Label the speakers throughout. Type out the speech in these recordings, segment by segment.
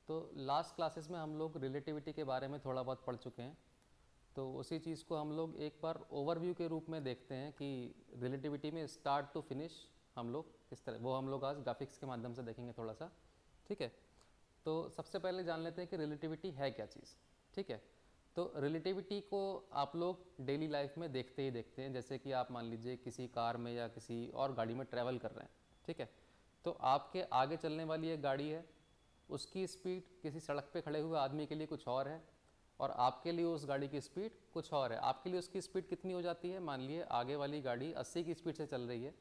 Speaker 1: तो last classes में हम लोग रिलेटिविटी के बारे में थोड़ा बहुत पढ़ चुके हैं, तो उसी चीज़ को हम लोग एक बार ओवरव्यू के रूप में देखते हैं कि रिलेटिविटी में स्टार्ट टू फिनिश हम लोग किस तरह, वो हम लोग आज ग्राफिक्स के माध्यम से देखेंगे थोड़ा सा। ठीक है, तो सबसे पहले जान लेते हैं कि रिलेटिविटी है क्या चीज़। ठीक है, तो रिलेटिविटी को आप लोग डेली लाइफ में देखते ही देखते हैं। जैसे कि आप मान लीजिए किसी कार में या किसी और गाड़ी में ट्रैवल कर रहे हैं, ठीक है, तो आपके आगे चलने वाली एक गाड़ी है, उसकी स्पीड किसी सड़क पे खड़े हुए आदमी के लिए कुछ और है और आपके लिए उस गाड़ी की स्पीड कुछ और है। आपके लिए उसकी स्पीड कितनी हो जाती है, मान लिए आगे वाली गाड़ी 80 की स्पीड से चल रही है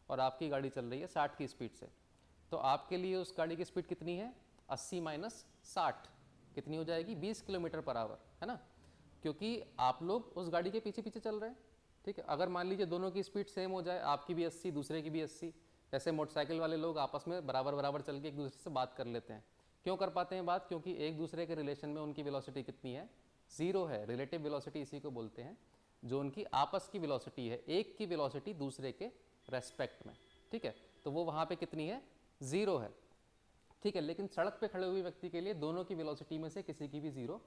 Speaker 1: और आपकी गाड़ी चल रही है 60 की स्पीड से, तो आपके लिए उस गाड़ी की स्पीड कितनी है, 80 माइनस 60 कितनी हो जाएगी, 20 किलोमीटर पर आवर, है ना, क्योंकि आप लोग उस गाड़ी के पीछे पीछे चल रहे हैं। ठीक है, अगर मान लीजिए दोनों की स्पीड सेम हो जाए, आपकी भी 80 दूसरे की भी 80, जैसे मोटरसाइकिल वाले लोग आपस में बराबर बराबर चल के एक दूसरे से बात कर लेते हैं। क्यों कर पाते हैं बात, क्योंकि एक दूसरे के रिलेशन में उनकी वेलोसिटी कितनी है, ज़ीरो है। रिलेटिव वेलोसिटी इसी को बोलते हैं, जो उनकी आपस की वेलोसिटी है, एक की वेलोसिटी दूसरे के रेस्पेक्ट में। ठीक है, तो वो वहाँ पे कितनी है, ज़ीरो है। ठीक है, लेकिन सड़क पे खड़े हुए व्यक्ति के लिए दोनों की वेलोसिटी में से किसी की भी ज़ीरो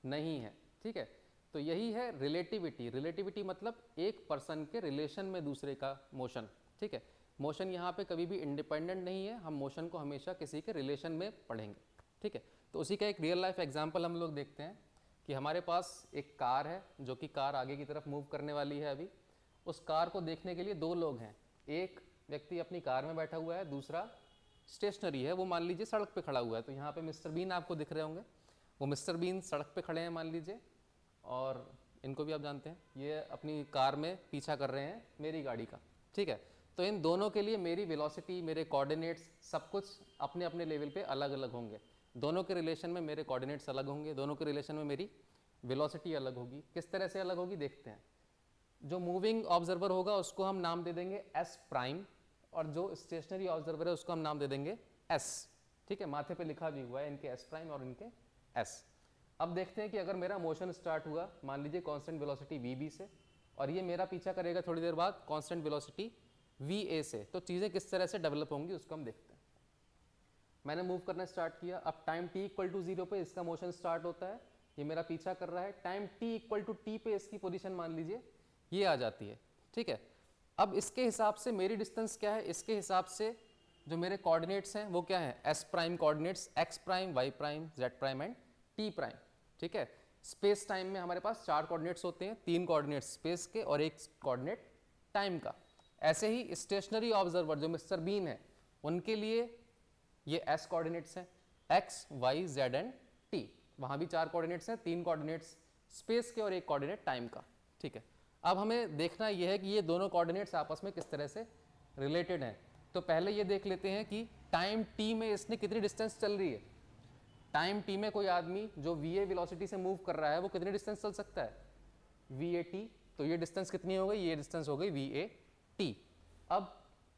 Speaker 1: नहीं है। ठीक है, तो यही है रिलेटिविटी। रिलेटिविटी मतलब एक पर्सन के रिलेशन में दूसरे का मोशन। ठीक है, मोशन यहाँ पे कभी भी इंडिपेंडेंट नहीं है, हम मोशन को हमेशा किसी के रिलेशन में पढ़ेंगे। ठीक है, तो उसी का एक रियल लाइफ एग्जांपल हम लोग देखते हैं कि हमारे पास एक कार है, जो कि कार आगे की तरफ मूव करने वाली है अभी। उस कार को देखने के लिए दो लोग हैं, एक व्यक्ति अपनी कार में बैठा हुआ है, दूसरा स्टेशनरी है, वो मान लीजिए सड़क पे खड़ा हुआ है। तो यहाँ पे मिस्टर बीन आपको दिख रहे होंगे, वो मिस्टर बीन सड़क पे खड़े हैं मान लीजिए, और इनको भी आप जानते हैं, ये अपनी कार में पीछा कर रहे हैं मेरी गाड़ी का। ठीक है, तो इन दोनों के लिए मेरी वेलोसिटी, मेरे कोऑर्डिनेट्स, सब कुछ अपने अपने लेवल पे अलग अलग होंगे। दोनों के रिलेशन में मेरे कोऑर्डिनेट्स अलग होंगे, दोनों के रिलेशन में मेरी वेलोसिटी अलग होगी। किस तरह से अलग होगी देखते हैं। जो मूविंग ऑब्जर्वर होगा उसको हम नाम दे देंगे एस प्राइम, और जो स्टेशनरी ऑब्जर्वर है उसको हम नाम दे देंगे एस। ठीक है, माथे पे लिखा भी हुआ है इनके एस प्राइम और इनके एस। अब देखते हैं कि अगर मेरा मोशन स्टार्ट हुआ मान लीजिए कांस्टेंट वेलोसिटी वी बी से, और ये मेरा पीछा करेगा थोड़ी देर बाद कांस्टेंट वेलोसिटी वी ए से, तो चीज़ें किस तरह से डेवलप होंगी उसको हम देखते हैं। मैंने मूव करना स्टार्ट किया, अब टाइम t इक्वल टू 0 पे इसका मोशन स्टार्ट होता है, ये मेरा पीछा कर रहा है। Time t equal to t पे इसकी पोजीशन मान लीजिए ये आ जाती है। ठीक है, अब इसके हिसाब से मेरी डिस्टेंस क्या है, इसके हिसाब से जो मेरे कोऑर्डिनेट्स हैं वो क्या है, S prime coordinates, x prime, y prime, z prime and t prime. ठीक है, स्पेस टाइम में हमारे पास 4 कोऑर्डिनेट्स होते हैं, 3 कोऑर्डिनेट्स स्पेस के और 1 कोऑर्डिनेट टाइम का। ऐसे ही स्टेशनरी ऑब्जर्वर जो मिस्टर बीन है, उनके लिए ये एस कोऑर्डिनेट्स हैं, x, y, z and t. वहाँ भी 4 कोऑर्डिनेट्स हैं, 3 कोऑर्डिनेट्स स्पेस के और 1 कोऑर्डिनेट टाइम का। ठीक है, अब हमें देखना यह है कि ये दोनों कोऑर्डिनेट्स आपस में किस तरह से रिलेटेड हैं। तो पहले ये देख लेते हैं कि टाइम टी में इसने कितनी डिस्टेंस चल रही है। टाइम टी में कोई आदमी जो वी ए वेलोसिटी से मूव कर रहा है वो कितनी डिस्टेंस चल सकता है, वी ए टी। तो ये डिस्टेंस कितनी हो गई, ये डिस्टेंस हो गई वी ए टी। अब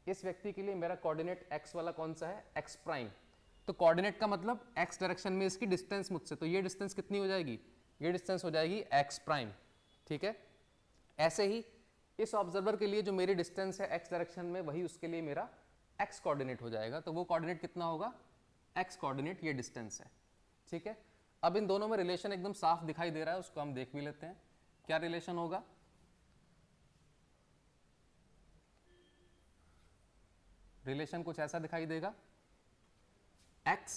Speaker 1: इस व्यक्ति के लिए मेरा कोऑर्डिनेट एक्स वाला कौन सा है, एक्स प्राइम। तो कोऑर्डिनेट का मतलब एक्स डायरेक्शन में इसकी डिस्टेंस मुझसे, तो ये डिस्टेंस कितनी हो जाएगी, ये डिस्टेंस हो जाएगी एक्स प्राइम। ठीक है, ऐसे ही इस ऑब्जर्वर के लिए जो मेरी डिस्टेंस है एक्स डायरेक्शन में, वही उसके लिए मेरा एक्स कोऑर्डिनेट हो जाएगा। तो वो कोऑर्डिनेट कितना होगा, एक्स कोऑर्डिनेट, ये डिस्टेंस है। ठीक है, अब इन दोनों में रिलेशन एकदम साफ दिखाई दे रहा है, उसको हम देख भी लेते हैं। क्या रिलेशन होगा, रिलेशन कुछ ऐसा दिखाई देगा, x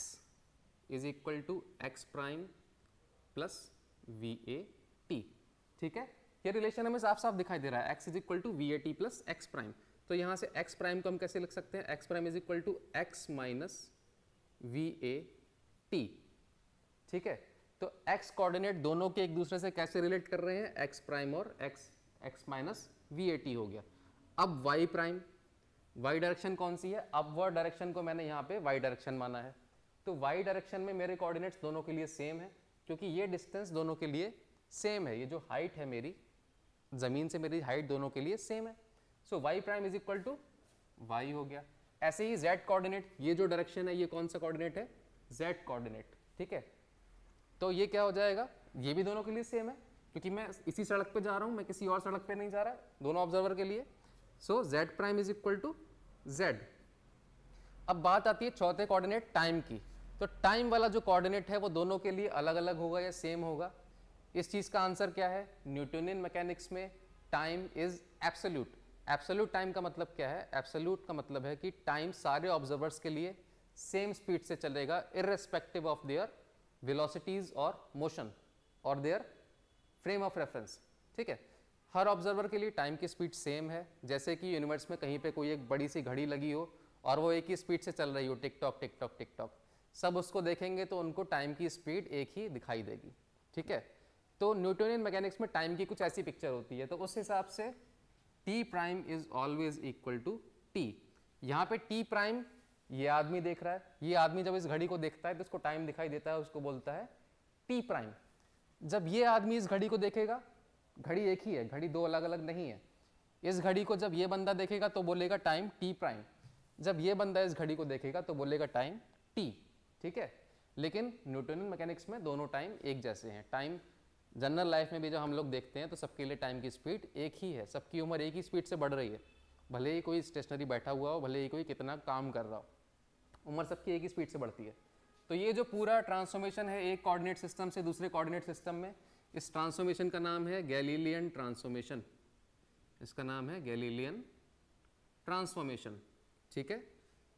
Speaker 1: is equal to x prime plus v a t. ठीक है, ये रिलेशन हमें साफ साफ दिखाई दे रहा है, x is equal to v a t plus x prime. तो यहां से x प्राइम को हम कैसे लिख सकते हैं, x prime is equal to x minus v a t. ठीक है, तो x कोऑर्डिनेट दोनों के एक दूसरे से कैसे रिलेट कर रहे हैं, x प्राइम और x minus v a T हो गया। अब y प्राइम, y डायरेक्शन कौन सी है, अपवर्ड डायरेक्शन को मैंने यहाँ पे y डायरेक्शन माना है। तो y डायरेक्शन में मेरे कोऑर्डिनेट्स दोनों के लिए सेम है, क्योंकि ये डिस्टेंस दोनों के लिए सेम है, ये जो हाइट है मेरी जमीन से मेरी हाइट दोनों के लिए सेम है। So y prime is equal to y हो गया। ऐसे ही z कोऑर्डिनेट, ये जो डायरेक्शन है ये कौन सा कोऑर्डिनेट है, z कोऑर्डिनेट। ठीक है, तो ये क्या हो जाएगा, ये भी दोनों के लिए सेम है, क्योंकि मैं इसी सड़क पे जा रहा हूं, मैं किसी और सड़क पे नहीं जा रहा, दोनों ऑब्जर्वर के लिए। So z prime is equal to z। अब बात आती है चौथे कोऑर्डिनेट टाइम की। तो टाइम वाला जो कोऑर्डिनेट है वो दोनों के लिए अलग अलग होगा या सेम होगा? इस चीज़ का आंसर क्या है? न्यूटोनियन मैकेनिक्स में time is absolute. Absolute time का मतलब क्या है? एब्सोल्यूट का मतलब है कि टाइम सारे ऑब्जर्वर्स के लिए सेम स्पीड से चलेगा इररिस्पेक्टिव ऑफ देयर वेलोसिटीज और मोशन और देयर फ्रेम ऑफ रेफरेंस। ठीक है, हर ऑब्जर्वर के लिए टाइम की स्पीड सेम है। जैसे कि यूनिवर्स में कहीं पे कोई एक बड़ी सी घड़ी लगी हो और वो एक ही स्पीड से चल रही हो, tick tock tick tock tick tock, सब उसको देखेंगे तो उनको टाइम की स्पीड एक ही दिखाई देगी। ठीक है, तो न्यूटोनियन मैकेनिक्स में टाइम की कुछ ऐसी पिक्चर होती है। तो उस हिसाब से t prime is always equal to t. यहाँ पे टी प्राइम ये आदमी देख रहा है, ये आदमी जब इस घड़ी को देखता है तो उसको टाइम दिखाई देता है, उसको बोलता है टी प्राइम। जब ये आदमी इस घड़ी को देखेगा, घड़ी एक ही है, घड़ी दो अलग अलग नहीं है, इस घड़ी को जब ये बंदा देखेगा तो बोलेगा टाइम टी प्राइम, जब ये बंदा इस घड़ी को देखेगा तो बोलेगा टाइम टी। ठीक है, लेकिन न्यूटोनियन मैकेनिक्स में दोनों टाइम एक जैसे हैं। टाइम जनरल लाइफ में भी जब हम लोग देखते हैं तो सबके लिए टाइम की स्पीड एक ही है, सबकी उम्र एक ही स्पीड से बढ़ रही है, भले ही कोई स्टेशनरी बैठा हुआ हो, भले ही कोई कितना काम कर रहा हो, उम्र सबकी एक ही स्पीड से बढ़ती है। तो ये जो पूरा ट्रांसफॉर्मेशन है एक कोऑर्डिनेट सिस्टम से दूसरे कोऑर्डिनेट सिस्टम में, इस ट्रांसफॉर्मेशन का नाम है गैलीलियन ट्रांसफॉर्मेशन। इसका नाम है गैलीलियन ट्रांसफॉर्मेशन। ठीक है,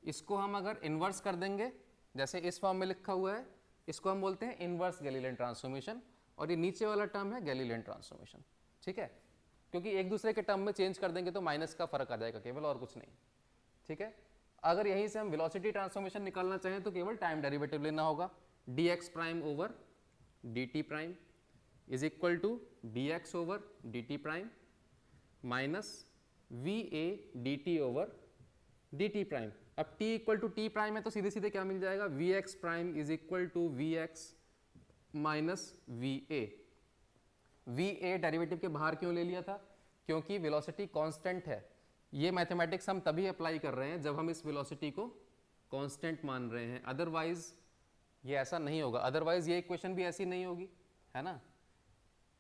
Speaker 1: इसको हम अगर इन्वर्स कर देंगे, जैसे इस फॉर्म में लिखा हुआ है, इसको हम बोलते हैं इन्वर्स गैलीलियन ट्रांसफॉर्मेशन, और ये नीचे वाला टर्म है गैलीलियन ट्रांसफॉर्मेशन। ठीक है, क्योंकि एक दूसरे के टर्म में चेंज कर देंगे तो माइनस का फर्क आ जाएगा केवल, और कुछ नहीं। ठीक है, अगर यहीं से हम वेलोसिटी ट्रांसफॉर्मेशन निकालना चाहें तो केवल टाइम डेरिवेटिव लेना होगा। dx prime over dt prime is equal to dx over dt prime minus va dt over dt prime. अब t equal to t prime है तो सीधे सीधे क्या मिल जाएगा? vx prime is equal to vx minus va। va derivative के बाहर क्यों ले लिया था? क्योंकि वेलोसिटी कांस्टेंट है। ये मैथमेटिक्स हम तभी अप्लाई कर रहे हैं जब हम इस वेलोसिटी को कांस्टेंट मान रहे हैं, अदरवाइज ये ऐसा नहीं होगा। अदरवाइज ये इक्वेशन भी ऐसी नहीं होगी, है ना,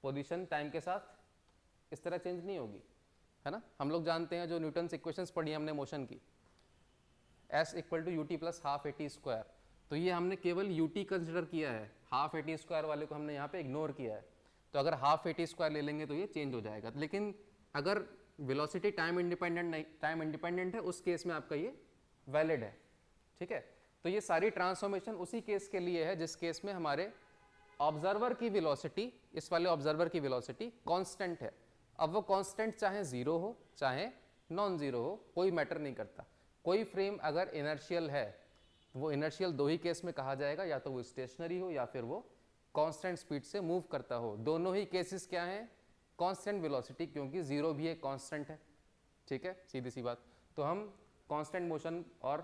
Speaker 1: पोजीशन टाइम के साथ इस तरह चेंज नहीं होगी, है ना। हम लोग जानते हैं जो न्यूटन्स इक्वेशंस पढ़ी हमने मोशन की, s equal to u t plus half a t square, तो ये हमने केवल यू टी कंसिडर किया है, हाफ ए टी स्क्वायर वाले को हमने यहाँ पे इग्नोर किया है। तो अगर हाफ ए टी स्क्वायर ले लेंगे तो ये चेंज हो जाएगा। लेकिन अगर वेलोसिटी टाइम इंडिपेंडेंट नहीं, टाइम इंडिपेंडेंट है, उस केस में आपका ये वैलिड है। ठीक है, तो ये सारी ट्रांसफॉर्मेशन उसी केस के लिए है जिस केस में हमारे ऑब्जर्वर की वेलोसिटी, इस वाले ऑब्जर्वर की वेलोसिटी कांस्टेंट है। अब वो कांस्टेंट चाहे जीरो हो चाहे नॉन जीरो हो, कोई मैटर नहीं करता। कोई फ्रेम अगर इनर्शियल है, वो इनर्शियल दो ही केस में कहा जाएगा, या तो वो स्टेशनरी हो या फिर वो कांस्टेंट स्पीड से मूव करता हो। दोनों ही केसेस क्या हैं? कांस्टेंट वेलोसिटी, क्योंकि जीरो भी एक कांस्टेंट है। ठीक है, सीधी सी बात। तो हम कांस्टेंट मोशन और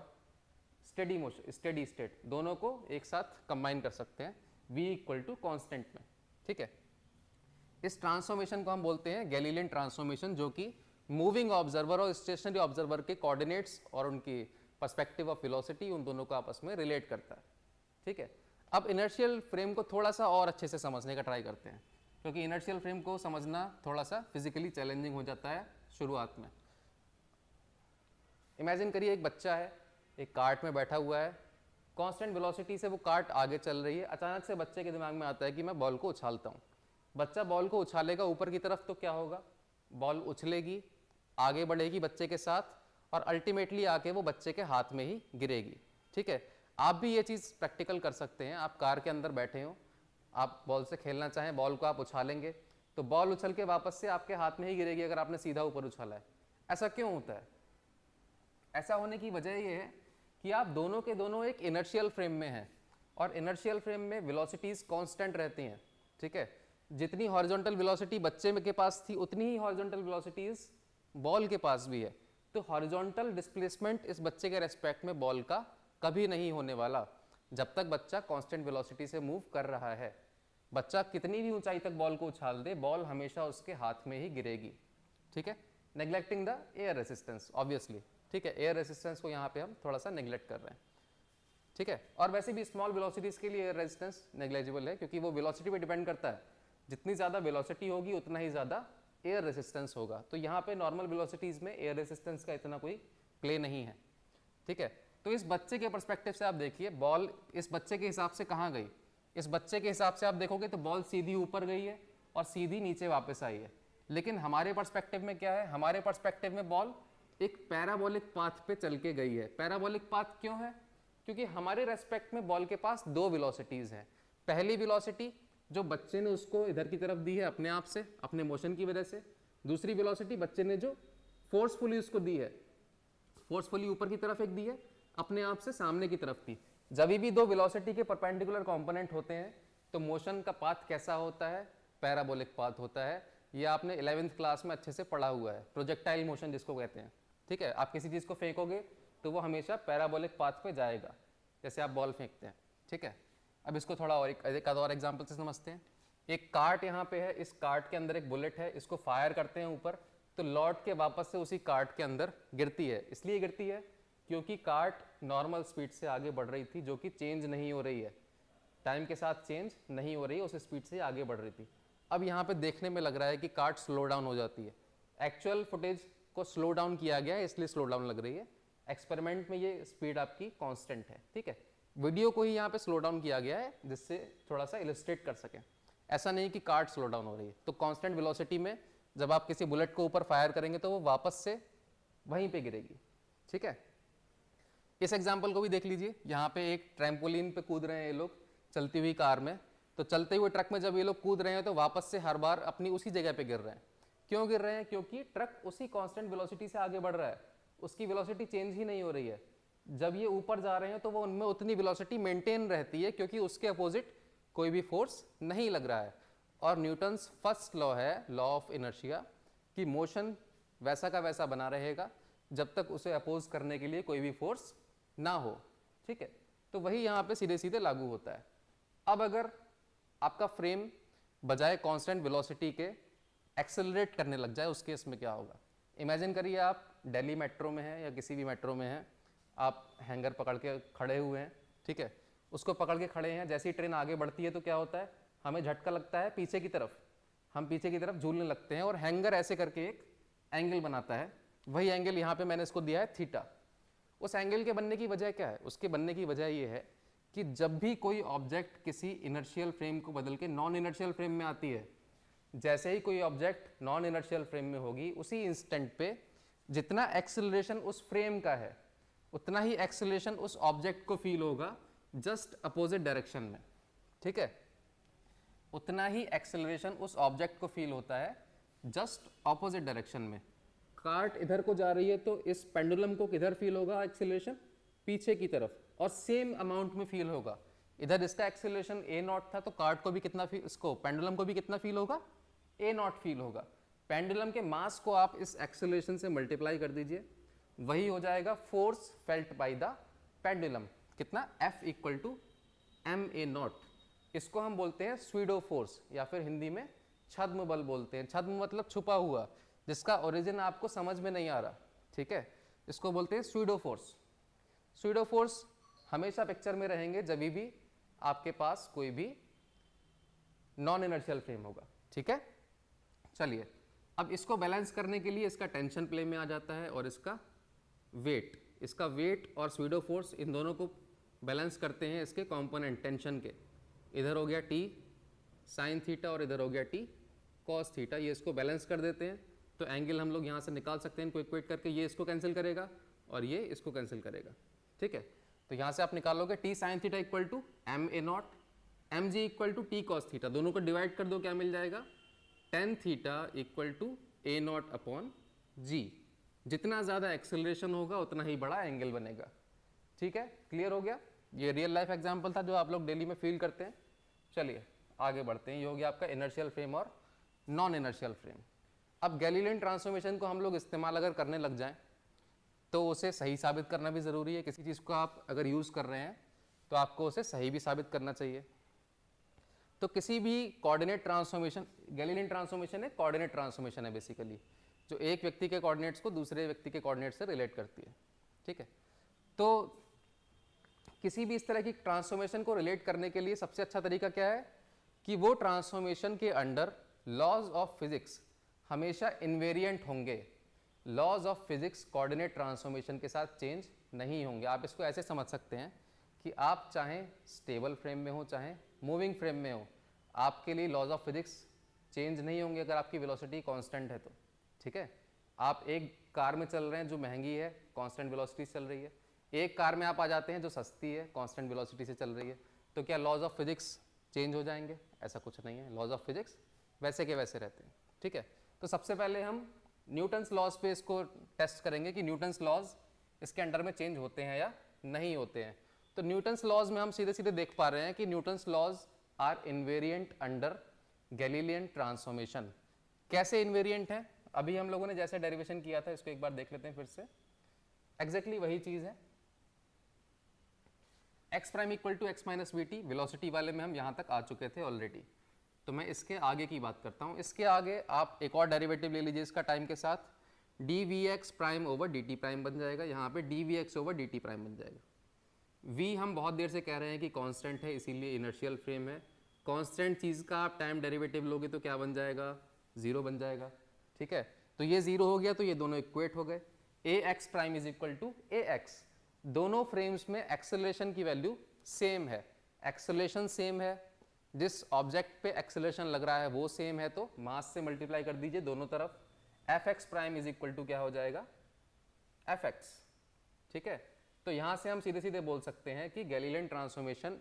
Speaker 1: स्टेडी मोशन, स्टेडी स्टेट, दोनों को एक साथ कंबाइन कर सकते हैं v इक्वल टू कॉन्स्टेंट में। ठीक है, इस ट्रांसफॉर्मेशन को हम बोलते हैं गैलीलियन ट्रांसफॉर्मेशन, जो कि मूविंग ऑब्जर्वर और स्टेशनरी ऑब्जर्वर के कोऑर्डिनेट्स और उनकी पर्सपेक्टिव ऑफ वेलोसिटी, उन दोनों को आपस में रिलेट करता है। ठीक है, अब इनर्शियल फ्रेम को थोड़ा सा और अच्छे से समझने का ट्राई करते हैं, क्योंकि इनर्शियल फ्रेम को समझना थोड़ा सा फिजिकली चैलेंजिंग हो जाता है शुरुआत में। इमेजिन करिए एक बच्चा है, एक कार्ट में बैठा हुआ है, कांस्टेंट वेलोसिटी से वो कार्ट आगे चल रही है। अचानक से बच्चे के दिमाग में आता है कि मैं बॉल को उछालता हूँ। बच्चा बॉल को उछालेगा ऊपर की तरफ तो क्या होगा? बॉल उछलेगी, आगे बढ़ेगी बच्चे के साथ, और अल्टीमेटली आके वो बच्चे के हाथ में ही गिरेगी। ठीक है, आप भी ये चीज़ प्रैक्टिकल कर सकते हैं। आप कार के अंदर बैठे हो, आप बॉल से खेलना चाहें, बॉल को आप उछालेंगे तो बॉल उछल के वापस से आपके हाथ में ही गिरेगी अगर आपने सीधा ऊपर उछाला है। ऐसा क्यों होता है? ऐसा होने की वजह ये है कि आप दोनों के दोनों एक इनर्शियल फ्रेम में हैं, और इनर्शियल फ्रेम में वेलोसिटीज कांस्टेंट रहती हैं। ठीक है, जितनी हॉरिजॉन्टल वेलोसिटी बच्चे के पास थी उतनी ही हॉरिजॉन्टल वेलोसिटीज बॉल के पास भी है। तो हॉरिजॉन्टल डिस्प्लेसमेंट इस बच्चे के रेस्पेक्ट में बॉल का कभी नहीं होने वाला जब तक बच्चा कांस्टेंट वेलोसिटी से मूव कर रहा है। बच्चा कितनी भी ऊंचाई तक बॉल को उछाल दे, बॉल हमेशा उसके हाथ में ही गिरेगी। ठीक है, neglecting the air resistance obviously. ठीक है, एयर रेसिस्टेंस को यहाँ पे हम थोड़ा सा नेग्लेक्ट कर रहे हैं। ठीक है, और वैसे भी स्मॉल वेलोसिटीज के लिए एयर रेजिस्टेंस नेग्लेजिबल है, क्योंकि वो वेलोसिटी पे डिपेंड करता है। जितनी ज़्यादा वेलोसिटी होगी उतना ही ज़्यादा एयर रेजिस्टेंस होगा। तो यहाँ पे नॉर्मल वेलोसिटीज़ में एयर रेजिस्टेंस का इतना कोई प्ले नहीं है। ठीक है, तो इस बच्चे के पर्सपेक्टिव से आप देखिए, बॉल इस बच्चे के हिसाब से कहाँ गई, इस बच्चे के हिसाब से आप देखोगे तो बॉल सीधी ऊपर गई है और सीधी नीचे वापस आई है। लेकिन हमारे पर्सपेक्टिव में क्या है, हमारे पर्सपेक्टिव में बॉल एक पैराबोलिक पाथ पे चल के गई है। पैराबोलिक पाथ क्यों है? क्योंकि हमारे रेस्पेक्ट में बॉल के पास दो वेलोसिटीज हैं। पहली वेलोसिटी जो बच्चे ने उसको इधर की तरफ दी है अपने आप से, अपने मोशन की वजह से। दूसरी वेलोसिटी बच्चे ने जो फोर्सफुली उसको दी है, फोर्सफुली ऊपर की तरफ एक दी है, अपने आप से सामने की तरफ थी। जब भी दो वेलोसिटी के परपेंडिकुलर कंपोनेंट होते हैं तो मोशन का पाथ कैसा होता है? पैराबोलिक पाथ होता है। ये आपने 11th क्लास में अच्छे से पढ़ा हुआ है, प्रोजेक्टाइल मोशन जिसको कहते हैं। ठीक है, आप किसी चीज़ को फेंकोगे तो वो हमेशा पैराबोलिक पाथ पे जाएगा, जैसे आप बॉल फेंकते हैं। ठीक है, अब इसको थोड़ा और एक और एग्जाम्पल से समझते हैं। एक कार्ट यहाँ पे है, इस कार्ट के अंदर एक बुलेट है, इसको फायर करते हैं ऊपर, तो लौट के वापस से उसी कार्ट के अंदर गिरती है। इसलिए गिरती है क्योंकि कार्ट नॉर्मल स्पीड से आगे बढ़ रही थी, जो कि चेंज नहीं हो रही है, टाइम के साथ चेंज नहीं हो रही है, उस स्पीड से आगे बढ़ रही थी। अब यहाँ पे देखने में लग रहा है कि कार्ट स्लो डाउन हो जाती है। एक्चुअल फुटेज को स्लो डाउन किया गया है, इसलिए स्लो डाउन लग रही है। एक्सपेरिमेंट में ये स्पीड आपकी कांस्टेंट है। ठीक है, वीडियो को ही यहाँ पे स्लो डाउन किया गया है जिससे थोड़ा सा इलस्ट्रेट कर सकें। ऐसा नहीं कि कार्ट स्लो डाउन हो रही है। तो कांस्टेंट वेलोसिटी में जब आप किसी बुलेट को ऊपर फायर करेंगे तो वो वापस से वहीं पे गिरेगी। ठीक है, इस एग्जाम्पल को भी देख लीजिए। यहाँ पे एक ट्रैम्पोलिन पे कूद रहे हैं ये लोग चलती हुई कार में। तो चलते हुए ट्रक में जब ये लोग कूद रहे हैं तो वापस से हर बार अपनी उसी जगह पे गिर रहे हैं। क्यों गिर रहे हैं? क्योंकि ट्रक उसी कांस्टेंट वेलोसिटी से आगे बढ़ रहा है, उसकी वेलोसिटी चेंज ही नहीं हो रही है। जब ये ऊपर जा रहे हैं तो वो उनमें उतनी वेलोसिटी मेंटेन रहती है क्योंकि उसके अपोजिट कोई भी फोर्स नहीं लग रहा है। और न्यूटन्स फर्स्ट लॉ है, लॉ ऑफ इनर्शिया, कि मोशन वैसा का वैसा बना रहेगा जब तक उसे अपोज करने के लिए कोई भी फोर्स ना हो। ठीक है, तो वही यहाँ पे सीधे सीधे लागू होता है। अब अगर आपका फ्रेम बजाय कांस्टेंट वेलोसिटी के एक्सेलरेट करने लग जाए, उस केस में क्या होगा? इमेजिन करिए आप दिल्ली मेट्रो में हैं या किसी भी मेट्रो में हैं, आप हैंगर पकड़ के खड़े हुए हैं। ठीक है, उसको पकड़ के खड़े हैं। जैसे ही ट्रेन आगे बढ़ती है तो क्या होता है? हमें झटका लगता है पीछे की तरफ, हम पीछे की तरफ झूलने लगते हैं और हैंगर ऐसे करके एक एंगल बनाता है। वही एंगल यहाँ पे मैंने इसको दिया है थीटा। उस एंगल के बनने की वजह क्या है? उसके बनने की वजह ये है कि जब भी कोई ऑब्जेक्ट किसी इनर्शियल फ्रेम को बदल के नॉन इनर्शियल फ्रेम में आती है, जैसे ही कोई ऑब्जेक्ट नॉन इनर्शियल फ्रेम में होगी, उसी इंस्टेंट पे जितना एक्सेलरेशन उस फ्रेम का है उतना ही एक्सेलरेशन उस ऑब्जेक्ट को फील होगा जस्ट अपोजिट डायरेक्शन में। ठीक है, उतना ही एक्सेलरेशन उस ऑब्जेक्ट को फील होता है जस्ट ऑपोजिट डायरेक्शन में। कार्ट इधर को जा रही है तो इस पेंडुलम को किधर फील होगा एक्सेलरेशन? पीछे की तरफ, और सेम अमाउंट में फील होगा। इधर इसका एक्सेलरेशन ए नॉट था तो कार्ट को भी कितना फील, इसको पेंडुलम को भी कितना फील होगा? ए नॉट फील होगा। पेंडुलम के मास को आप इस एक्सेलरेशन से मल्टीप्लाई कर दीजिए, वही हो जाएगा force felt by the pendulum. कितना? F equal to M A naught. इसको हम बोलते हैं स्वीडो फोर्स, या फिर हिंदी में छद्म बल बोलते हैं। छद्म मतलब छुपा हुआ, जिसका ओरिजिन आपको समझ में नहीं आ रहा। ठीक है, इसको बोलते हैं स्वीडो फोर्स। स्वीडो फोर्स हमेशा पिक्चर में रहेंगे जब भी आपके पास कोई भी नॉन इनर्शियल फ्रेम होगा। ठीक है, चलिए अब इसको बैलेंस करने के लिए इसका टेंशन प्ले में आ जाता है और इसका वेट। इसका वेट और स्वीडो फोर्स, इन दोनों को बैलेंस करते हैं इसके कंपोनेंट टेंशन के। इधर हो गया टी साइन थीटा और इधर हो गया टी कॉस थीटा। ये इसको बैलेंस कर देते हैं तो एंगल हम लोग यहाँ से निकाल सकते हैं इनको इक्वेट करके। ये इसको कैंसिल करेगा और ये इसको कैंसिल करेगा। ठीक है, तो यहाँ से आप निकालोगे T sine theta equal to M A naught, M G equal to T cos theta. दोनों को डिवाइड कर दो, क्या मिल जाएगा? Tan theta equal to A naught upon G. जितना ज़्यादा एक्सेलरेशन होगा उतना ही बड़ा एंगल बनेगा। ठीक है, क्लियर हो गया? ये रियल लाइफ एग्जांपल था जो आप लोग डेली में फील करते हैं। चलिए आगे बढ़ते हैं। ये हो गया आपका इनर्शियल फ्रेम और नॉन इनर्शियल फ्रेम। अब गैलीलियन ट्रांसफॉर्मेशन को हम लोग इस्तेमाल अगर करने लग जाएं तो उसे सही साबित करना भी ज़रूरी है। किसी चीज़ को आप अगर यूज़ कर रहे हैं तो आपको उसे सही भी साबित करना चाहिए। तो किसी भी कोऑर्डिनेट ट्रांसफॉर्मेशन, गैलीलियन ट्रांसफॉर्मेशन है कोऑर्डिनेट ट्रांसफॉर्मेशन है बेसिकली, जो एक व्यक्ति के कोऑर्डिनेट्स को दूसरे व्यक्ति के कोऑर्डिनेट से रिलेट करती है। ठीक है, तो किसी भी इस तरह की ट्रांसफॉर्मेशन को रिलेट करने के लिए सबसे अच्छा तरीका क्या है कि वो ट्रांसफॉर्मेशन के अंडर लॉज ऑफ फिजिक्स हमेशा इनवेरिएंट होंगे। Laws of physics coordinate transformation के साथ चेंज नहीं होंगे। आप इसको ऐसे समझ सकते हैं कि आप चाहे स्टेबल फ्रेम में हो चाहे मूविंग फ्रेम में हो, आपके लिए लॉज ऑफ फिजिक्स चेंज नहीं होंगे अगर आपकी वेलोसिटी कांस्टेंट है तो, ठीक है। आप एक कार में चल रहे हैं जो महंगी है, कांस्टेंट वेलोसिटी से चल रही है, एक कार में आप आ जाते हैं जो सस्ती है, कांस्टेंट वेलोसिटी से चल रही है, तो क्या लॉज ऑफ फिजिक्स चेंज हो जाएंगे? ऐसा कुछ नहीं है, लॉज ऑफ फिजिक्स वैसे के वैसे रहते हैं, ठीक है। तो सबसे पहले हम न्यूटन्स लॉज पे इसको टेस्ट करेंगे कि न्यूटन्स लॉज इसके अंडर में चेंज होते हैं या नहीं होते हैं। तो न्यूटन्स लॉज में हम सीधे सीधे देख पा रहे हैं कि Newton's laws are invariant under Galilean transformation. कैसे इनवेरिएंट है? अभी हम लोगों ने जैसे डेरिवेशन किया था, इसको एक बार देख लेते हैं फिर से। एग्जैक्टली वही चीज है, x prime equal to x minus v t, velocity वाले में हम यहाँ तक आ चुके थे ऑलरेडी। तो मैं इसके आगे की बात करता हूँ। इसके आगे आप एक और डेरिवेटिव ले लीजिए इसका टाइम के साथ, d v x prime over d t prime बन जाएगा, यहाँ पे d v x over d t prime बन जाएगा। v हम बहुत देर से कह रहे हैं कि कांस्टेंट है, इसीलिए इनर्शियल फ्रेम है। कांस्टेंट चीज़ का आप टाइम डेरिवेटिव लोगे तो क्या बन जाएगा? 0 बन जाएगा, ठीक है। तो ये 0 हो गया, तो ये दोनों इक्वेट हो गए। A X prime is equal to A X, दोनों फ्रेम्स में एक्सेलरेशन की वैल्यू सेम है, एक्सेलरेशन सेम है, जिस ऑब्जेक्ट पे एक्सेलरेशन लग रहा है वो सेम है, तो मास से मल्टीप्लाई कर दीजिए दोनों तरफ। F x prime is equal to क्या हो जाएगा? एफ एक्स, ठीक है। तो यहां से हम सीधे सीधे बोल सकते हैं कि Galilean transformation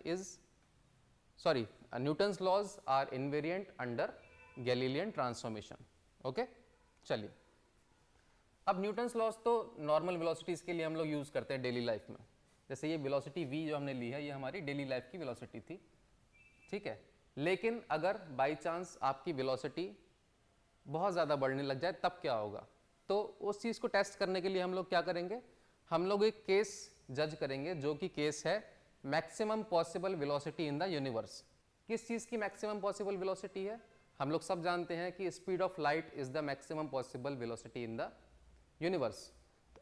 Speaker 1: Newton's laws are invariant under Galilean transformation. Okay, चलिए अब न्यूटन्स लॉज तो नॉर्मल वेलोसिटीज के लिए हम लोग यूज करते हैं डेली लाइफ में। जैसे ये वेलोसिटी v जो हमने ली है, ये हमारी डेली लाइफ की वेलोसिटी थी, ठीक है। लेकिन अगर बाई चांस आपकी वेलोसिटी बहुत ज़्यादा बढ़ने लग जाए तब क्या होगा? तो उस चीज़ को टेस्ट करने के लिए हम लोग क्या करेंगे? हम लोग एक केस जज करेंगे, जो कि केस है maximum possible velocity in the universe. किस चीज़ की मैक्सिमम पॉसिबल वेलोसिटी है? हम लोग सब जानते हैं कि speed of light is the maximum possible velocity in the universe.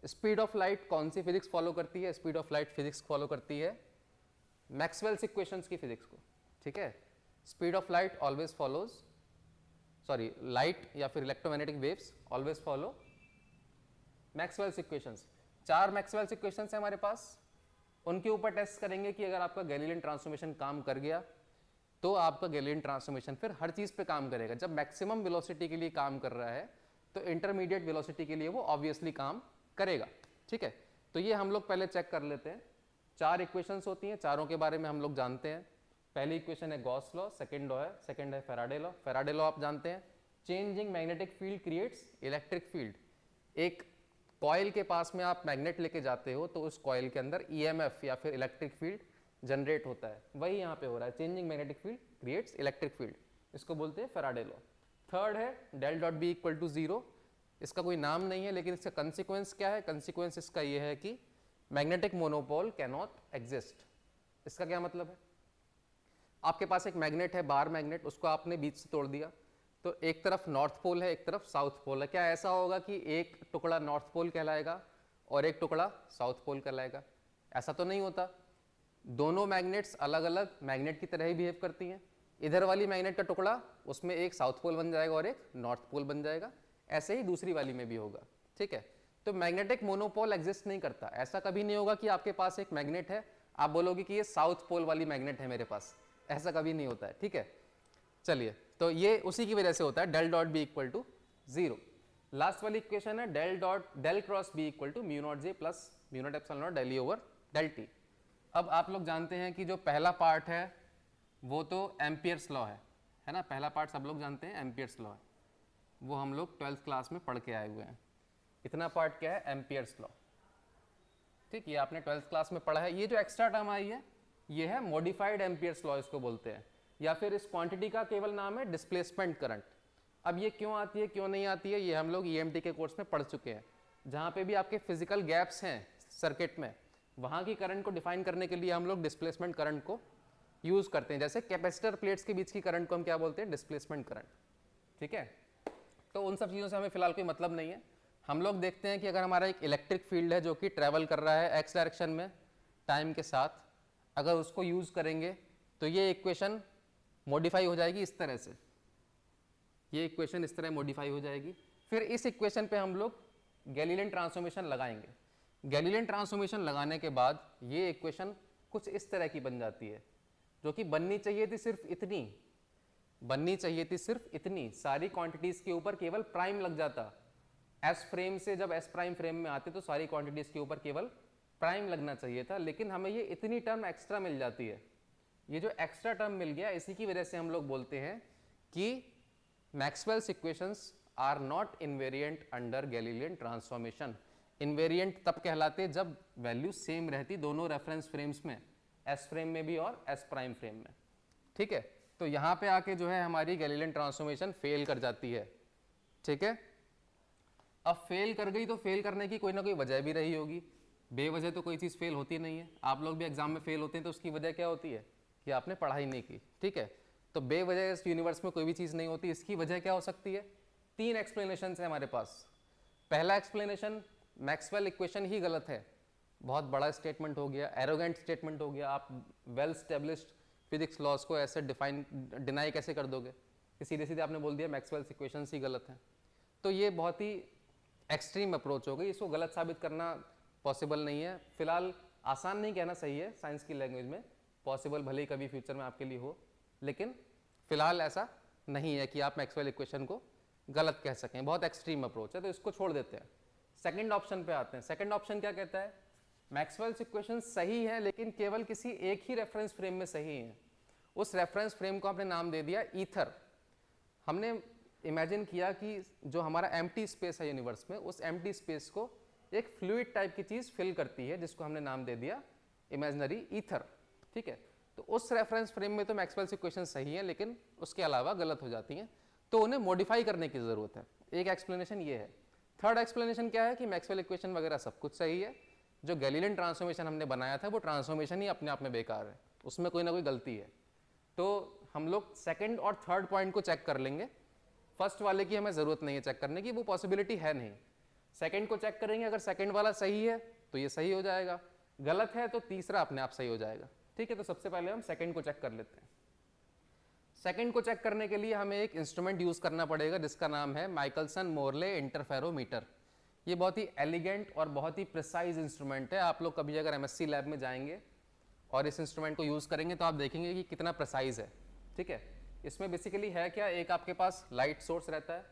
Speaker 1: Speed of light कौन सी फिजिक्स फॉलो करती है? Speed of light physics follow करती है मैक्सवेल्स इक्वेशंस की फिजिक्स को, ठीक है। Speed of light always follows, light या फिर electromagnetic waves always follow Maxwell's equations. 4 Maxwell's equations है हमारे पास, उनके ऊपर टेस्ट करेंगे कि अगर आपका गैलीलियन ट्रांसफॉर्मेशन काम कर गया तो आपका गैलीलियन ट्रांसफॉर्मेशन फिर हर चीज़ पे काम करेगा। जब मैक्सिमम वेलोसिटी के लिए काम कर रहा है तो इंटरमीडिएट वेलोसिटी के लिए वो ऑब्वियसली काम करेगा, ठीक है। तो ये हम लोग पहले चेक कर लेते हैं। 4 इक्वेशंस होती हैं, चारों के बारे में हम लोग जानते हैं। पहली इक्वेशन है गॉस लॉ, सेकंड है फैराडे लॉ। फैराडे लॉ आप जानते हैं, changing magnetic field creates electric field. एक कॉइल के पास में आप मैग्नेट लेके जाते हो तो उस कॉइल के अंदर ईएमएफ या फिर इलेक्ट्रिक फील्ड जनरेट होता है, वही यहाँ पे हो रहा है, changing magnetic field creates electric field, इसको बोलते हैं फैराडे लॉ। थर्ड है del dot B equal to 0, इसका कोई नाम नहीं है लेकिन इसका कंसिक्वेंस क्या है? कंसिक्वेंस इसका ये है कि magnetic monopole can not exist. इसका क्या मतलब है? आपके पास एक मैग्नेट है, बार मैग्नेट, उसको आपने बीच से तोड़ दिया, तो एक तरफ नॉर्थ पोल है, एक तरफ साउथ पोल है। क्या ऐसा होगा कि एक टुकड़ा नॉर्थ पोल कहलाएगा और एक टुकड़ा साउथ पोल कहलाएगा? ऐसा तो नहीं होता। दोनों मैग्नेट्स अलग अलग मैग्नेट की तरह ही बिहेव करती हैं। इधर वाली मैग्नेट का टुकड़ा, उसमें एक साउथ पोल बन जाएगा और एक नॉर्थ पोल बन जाएगा, ऐसे ही दूसरी वाली में भी होगा, ठीक है। तो मैग्नेटिक मोनोपोल एग्जिस्ट नहीं करता। ऐसा कभी नहीं होगा कि आपके पास एक मैग्नेट है, आप बोलोगे कि ये साउथ पोल वाली मैग्नेट है मेरे पास, ऐसा कभी नहीं होता है, ठीक है। चलिए, तो ये उसी की वजह से होता है del dot B equal to 0। Last वाली इक्वेशन है del cross B equal to mu naught J plus mu naught epsilon naught del E over del t. अब आप लोग जानते हैं कि जो पहला पार्ट है वो तो एम्पियर्स लॉ है ना, पहला पार्ट सब लोग जानते हैं एम्पियर्स लॉ है, वो हम लोग 12th क्लास में पढ़ के आए हुए हैं। इतना पार्ट क्या है? एम्पियर्स लॉ, ठीक, ये आपने 12th क्लास में पढ़ा है। ये जो एक्स्ट्रा टर्म आई है ये है मॉडिफाइड एम्पियर्स लॉ इसको बोलते हैं, या फिर इस क्वांटिटी का केवल नाम है डिस्प्लेसमेंट करंट। अब ये क्यों आती है क्यों नहीं आती है, ये हम लोग ईएमटी के कोर्स में पढ़ चुके हैं। जहाँ पे भी आपके फिजिकल गैप्स हैं सर्किट में, वहाँ की करंट को डिफाइन करने के लिए हम लोग डिस्प्लेसमेंट करंट को यूज़ करते हैं। जैसे कैपेसिटर प्लेट्स के बीच की करंट को हम क्या बोलते हैं? डिस्प्लेसमेंट करंट, ठीक है। तो उन सब चीज़ों से हमें फिलहाल कोई मतलब नहीं है। हम लोग देखते हैं कि अगर हमारा एक इलेक्ट्रिक फील्ड है जो कि ट्रैवल कर रहा है एक्स डायरेक्शन में टाइम के साथ, अगर उसको यूज़ करेंगे तो ये इक्वेशन मॉडिफाई हो जाएगी इस तरह से, ये इक्वेशन इस तरह मॉडिफाई हो जाएगी। फिर इस इक्वेशन पे हम लोग गैलीलियन ट्रांसफॉर्मेशन लगाएंगे। गैलीलियन ट्रांसफॉर्मेशन लगाने के बाद ये इक्वेशन कुछ इस तरह की बन जाती है, जो कि बननी चाहिए थी सिर्फ इतनी, बननी चाहिए थी सिर्फ इतनी, सारी क्वांटिटीज के ऊपर केवल प्राइम लग जाता। एस फ्रेम से जब एस प्राइम फ्रेम में आते तो सारी क्वांटिटीज के ऊपर केवल प्राइम लगना चाहिए था, लेकिन हमें ये इतनी टर्म एक्स्ट्रा मिल जाती है। ये जो एक्स्ट्रा टर्म मिल गया, इसी की वजह से हम लोग बोलते हैं कि Maxwell's equations are not invariant under Galilean transformation. Invariant तब कहलाते जब वैल्यू सेम रहती दोनों रेफरेंस फ्रेम्स में, एस फ्रेम में भी और एस प्राइम फ्रेम में। ठीक है, तो यहाँ पे आके जो है हमारी गैलीलियन ट्रांसफॉर्मेशन फेल कर जाती है। ठीक है, अब फेल कर गई तो फेल करने की कोई ना कोई वजह भी रही होगी, बेवजह तो कोई चीज़ फेल होती नहीं है। आप लोग भी एग्जाम में फेल होते हैं तो उसकी वजह क्या होती है कि आपने पढ़ाई नहीं की। ठीक है, तो बेवजह इस यूनिवर्स में कोई भी चीज़ नहीं होती, इसकी वजह क्या हो सकती है? 3 एक्सप्लेनेशन है हमारे पास। पहला एक्सप्लेनेशन, मैक्सवेल इक्वेशन ही गलत है। बहुत बड़ा स्टेटमेंट हो गया, एरोगेंट स्टेटमेंट हो गया। आप वेल स्टेब्लिश्ड फिजिक्स लॉज को ऐसे डिनाई कैसे कर दोगे कि सीधे सीधे आपने बोल दिया मैक्सवेल्स इक्वेशंस ही गलत हैं। तो ये बहुत ही एक्सट्रीम अप्रोच हो गई, इसको गलत साबित करना पॉसिबल नहीं है। फिलहाल आसान नहीं कहना सही है साइंस की लैंग्वेज में, पॉसिबल भले ही कभी फ्यूचर में आपके लिए हो, लेकिन फिलहाल ऐसा नहीं है कि आप मैक्सवेल इक्वेशन को गलत कह सकें। बहुत एक्सट्रीम अप्रोच है, तो इसको छोड़ देते हैं। सेकंड ऑप्शन पे आते हैं। सेकंड ऑप्शन क्या कहता है? मैक्सवेल्स इक्वेशन सही है, लेकिन केवल किसी एक ही रेफरेंस फ्रेम में सही है। उस रेफरेंस फ्रेम को हमने नाम दे दिया ईथर। हमने इमेजिन किया कि जो हमारा एम्प्टी स्पेस है यूनिवर्स में, उस एम्प्टी स्पेस को एक फ्लूइड टाइप की चीज़ फिल करती है, जिसको हमने नाम दे दिया इमेजिनरी ईथर। ठीक है, तो उस रेफरेंस फ्रेम में तो मैक्सवेल्स इक्वेशन सही है, लेकिन उसके अलावा गलत हो जाती हैं, तो उन्हें मॉडिफाई करने की ज़रूरत है। एक एक्सप्लेनेशन ये है। थर्ड एक्सप्लेनेशन क्या है कि मैक्सवेल इक्वेशन वगैरह सब कुछ सही है, जो गैलीलियन ट्रांसफॉर्मेशन हमने बनाया था वो ट्रांसफॉर्मेशन ही अपने आप में बेकार है, उसमें कोई ना कोई गलती है। तो हम लोग सेकंड और थर्ड पॉइंट को चेक कर लेंगे। फर्स्ट वाले की हमें ज़रूरत नहीं है चेक करने की, वो पॉसिबिलिटी है नहीं। सेकंड को चेक करेंगे, अगर सेकंड वाला सही है तो ये सही हो जाएगा, गलत है तो तीसरा अपने आप सही हो जाएगा। ठीक है, तो सबसे पहले हम सेकंड को चेक कर लेते हैं। सेकंड को चेक करने के लिए हमें एक इंस्ट्रूमेंट यूज़ करना पड़ेगा जिसका नाम है माइकलसन मोरले इंटरफेरोमीटर। ये बहुत ही एलिगेंट और बहुत ही प्रिसाइज इंस्ट्रूमेंट है। आप लोग कभी अगर एमएससी लैब में जाएंगे और इस इंस्ट्रूमेंट को यूज़ करेंगे तो आप देखेंगे कि कितना प्रिसाइज है। ठीक है, इसमें बेसिकली है क्या, एक आपके पास लाइट सोर्स रहता है,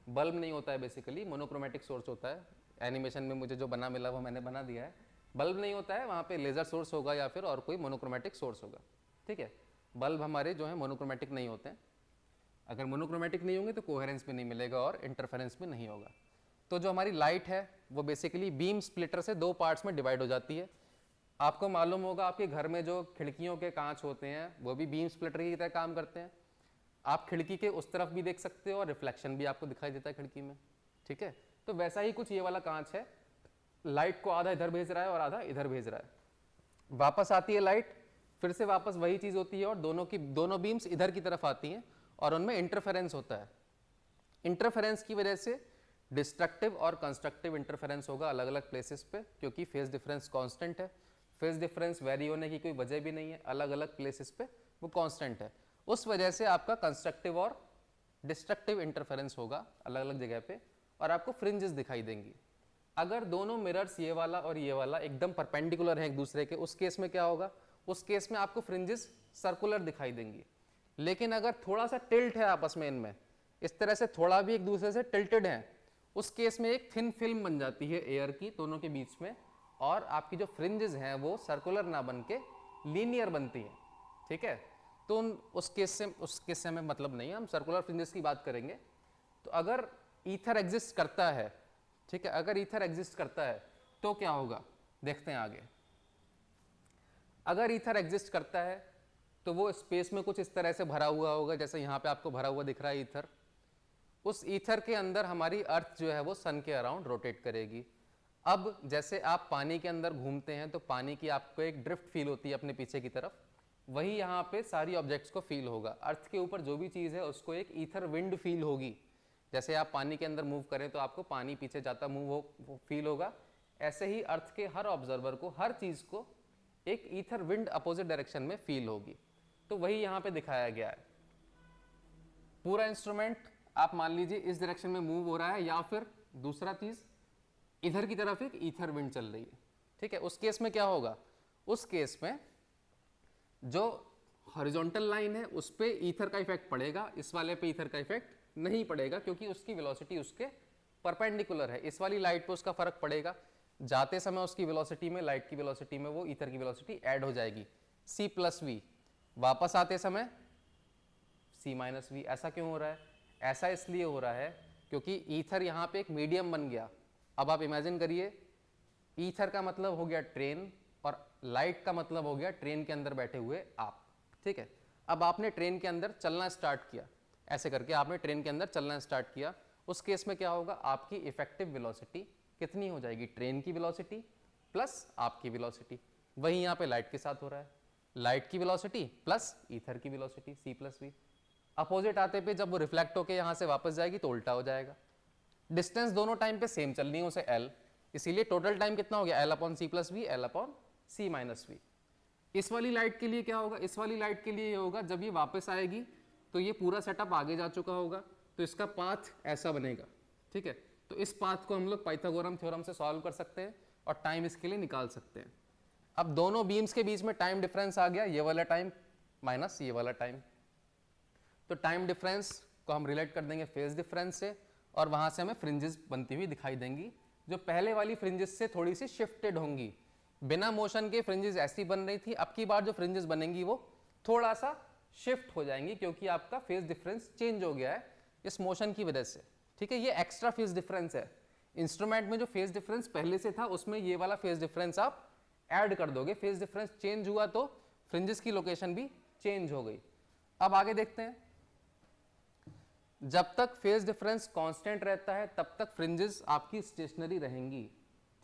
Speaker 1: बल्ब नहीं होता है, बेसिकली मोनोक्रोमेटिक सोर्स होता है। एनिमेशन में मुझे जो बना मिला वो मैंने बना दिया है। बल्ब नहीं होता है, वहाँ पे लेज़र सोर्स होगा या फिर और कोई मोनोक्रोमेटिक सोर्स होगा। ठीक है, बल्ब हमारे जो है मोनोक्रोमेटिक नहीं होते हैं। अगर मोनोक्रोमेटिक नहीं होंगे तो कोहेरेंस भी नहीं मिलेगा और इंटरफेरेंस भी नहीं होगा। तो जो हमारी लाइट है वो बेसिकली बीम स्प्लिटर से 2 पार्ट्स में डिवाइड हो जाती है। आपको मालूम होगा आपके घर में जो खिड़कियों के कांच होते हैं वो भी बीम स्प्लिटर की तरह काम करते हैं। आप खिड़की के उस तरफ भी देख सकते हो और रिफ्लेक्शन भी आपको दिखाई देता है खिड़की में। ठीक है, तो वैसा ही कुछ ये वाला कांच है, लाइट को आधा इधर भेज रहा है और आधा इधर भेज रहा है। वापस आती है लाइट, फिर से वापस वही चीज़ होती है और दोनों बीम्स इधर की तरफ आती हैं और उनमें इंटरफेरेंस होता है। इंटरफेरेंस की वजह से डिस्ट्रक्टिव और कंस्ट्रक्टिव इंटरफेरेंस होगा अलग अलग प्लेसेस पे, क्योंकि फेज डिफरेंस कांस्टेंट है। फेज डिफरेंस वेरी होने की कोई वजह भी नहीं है, अलग अलग प्लेसेस पे वो कांस्टेंट है। उस वजह से आपका कंस्ट्रक्टिव और डिस्ट्रक्टिव इंटरफेरेंस होगा अलग अलग जगह पे और आपको फ्रिंजेस दिखाई देंगी। अगर दोनों मिरर्स ये वाला और ये वाला एकदम परपेंडिकुलर हैं एक दूसरे के, उस केस में क्या होगा, उस केस में आपको फ्रिंजेस सर्कुलर दिखाई देंगी। लेकिन अगर थोड़ा सा टिल्ट है आपस में, इनमें इस तरह से थोड़ा भी एक दूसरे से टिल्टेड है, उस केस में एक थिन फिल्म बन जाती है एयर की दोनों के बीच में, और आपकी जो फ्रिंजेस हैं वो सर्कुलर ना बन के लीनियर बनती हैं। ठीक है, तो उस केस से हमें मतलब नहीं है, हम सर्कुलर फ्रिंजेस की बात करेंगे। तो अगर ईथर एग्जिस्ट करता है, ठीक है, अगर ईथर एग्जिस्ट करता है तो क्या होगा, देखते हैं आगे। अगर ईथर एग्जिस्ट करता है तो वो स्पेस में कुछ इस तरह से भरा हुआ होगा, जैसे यहाँ पे आपको भरा हुआ दिख रहा है ईथर। उस ईथर के अंदर हमारी अर्थ जो है वो सन के अराउंड रोटेट करेगी। अब जैसे आप पानी के अंदर घूमते हैं तो पानी की आपको एक ड्रिफ्ट फील होती है अपने पीछे की तरफ, वही यहाँ पे सारी ऑब्जेक्ट्स को फील होगा। अर्थ के ऊपर जो भी चीज़ है उसको एक ईथर विंड फील होगी। जैसे आप पानी के अंदर मूव करें तो आपको पानी पीछे जाता मूव हो फील होगा, ऐसे ही अर्थ के हर ऑब्जर्वर को, हर चीज़ को एक ईथर विंड अपोजिट डायरेक्शन में फील होगी। तो वही यहाँ पे दिखाया गया है। पूरा इंस्ट्रूमेंट आप मान लीजिए इस डायरेक्शन में मूव हो रहा है, या फिर दूसरा चीज़ इधर की तरफ एक ईथर विंड चल रही है। ठीक है। उस केस में क्या होगा, उस केस में जो हॉरिजॉन्टल लाइन है उस पे ईथर का इफेक्ट पड़ेगा, इस वाले पे ईथर का इफेक्ट नहीं पड़ेगा क्योंकि उसकी वेलोसिटी उसके परपेंडिकुलर है। इस वाली लाइट पे उसका फर्क पड़ेगा, जाते समय उसकी वेलोसिटी में, लाइट की वेलोसिटी में वो ईथर की वेलोसिटी ऐड हो जाएगी c प्लस वी, वापस आते समय c माइनस वी। ऐसा क्यों हो रहा है? ऐसा इसलिए हो रहा है क्योंकि ईथर यहाँ पे एक मीडियम बन गया। अब आप इमेजिन करिए, ईथर का मतलब हो गया ट्रेन और लाइट का मतलब हो गया ट्रेन के अंदर बैठे हुए आप, ठीक है। अब आपने ट्रेन के अंदर चलना स्टार्ट किया, ऐसे करके आपने ट्रेन के अंदर चलना स्टार्ट किया। उस केस में क्या होगा, आपकी इफेक्टिव वेलोसिटी कितनी हो जाएगी, ट्रेन की वेलोसिटी प्लस आपकी वेलोसिटी। वही यहाँ पे लाइट के साथ हो रहा है, लाइट की वेलोसिटी प्लस ईथर की velocity c plus v. Opposite आते पे जब वो रिफ्लेक्ट होके यहाँ से वापस जाएगी तो उल्टा हो जाएगा। डिस्टेंस दोनों टाइम पे सेम चलनी है उसे l, इसीलिए टोटल टाइम कितना हो गया l upon c plus v, l upon c minus v. इस वाली लाइट के लिए क्या होगा, इस वाली लाइट के लिए ये होगा, जब ये वापस आएगी तो ये पूरा सेटअप आगे जा चुका होगा, तो इसका पाथ ऐसा बनेगा, ठीक है। तो इस पाथ को हम लोग पाइथागोरम थ्योरम से सॉल्व कर सकते हैं और टाइम इसके लिए निकाल सकते हैं। अब दोनों बीम्स के बीच में टाइम डिफरेंस आ गया, ये वाला टाइम माइनस ये वाला टाइम, तो टाइम डिफरेंस को हम रिलेट कर देंगे फेज डिफरेंस से और वहां से हमें फ्रिंजेस बनती हुई दिखाई देंगी, जो पहले वाली फ्रिंजेस से थोड़ी सी शिफ्टेड होंगी। बिना मोशन के फ्रिंजेस ऐसी बन रही थी, अब की बार जो फ्रिंजेस बनेंगी वो थोड़ा सा शिफ्ट हो जाएंगी क्योंकि आपका फेज डिफरेंस चेंज हो गया है इस मोशन की वजह से, ठीक है। ये एक्स्ट्रा फेज डिफरेंस है। इंस्ट्रूमेंट में जो फेज डिफरेंस पहले से था उसमें ये वाला फेज डिफरेंस आप ऐड कर दोगे, फेज डिफरेंस चेंज हुआ तो फ्रिंजेस की लोकेशन भी चेंज हो गई। अब आगे देखते हैं, जब तक फेज डिफरेंस कांस्टेंट रहता है तब तक फ्रिंजेस आपकी स्टेशनरी रहेंगी,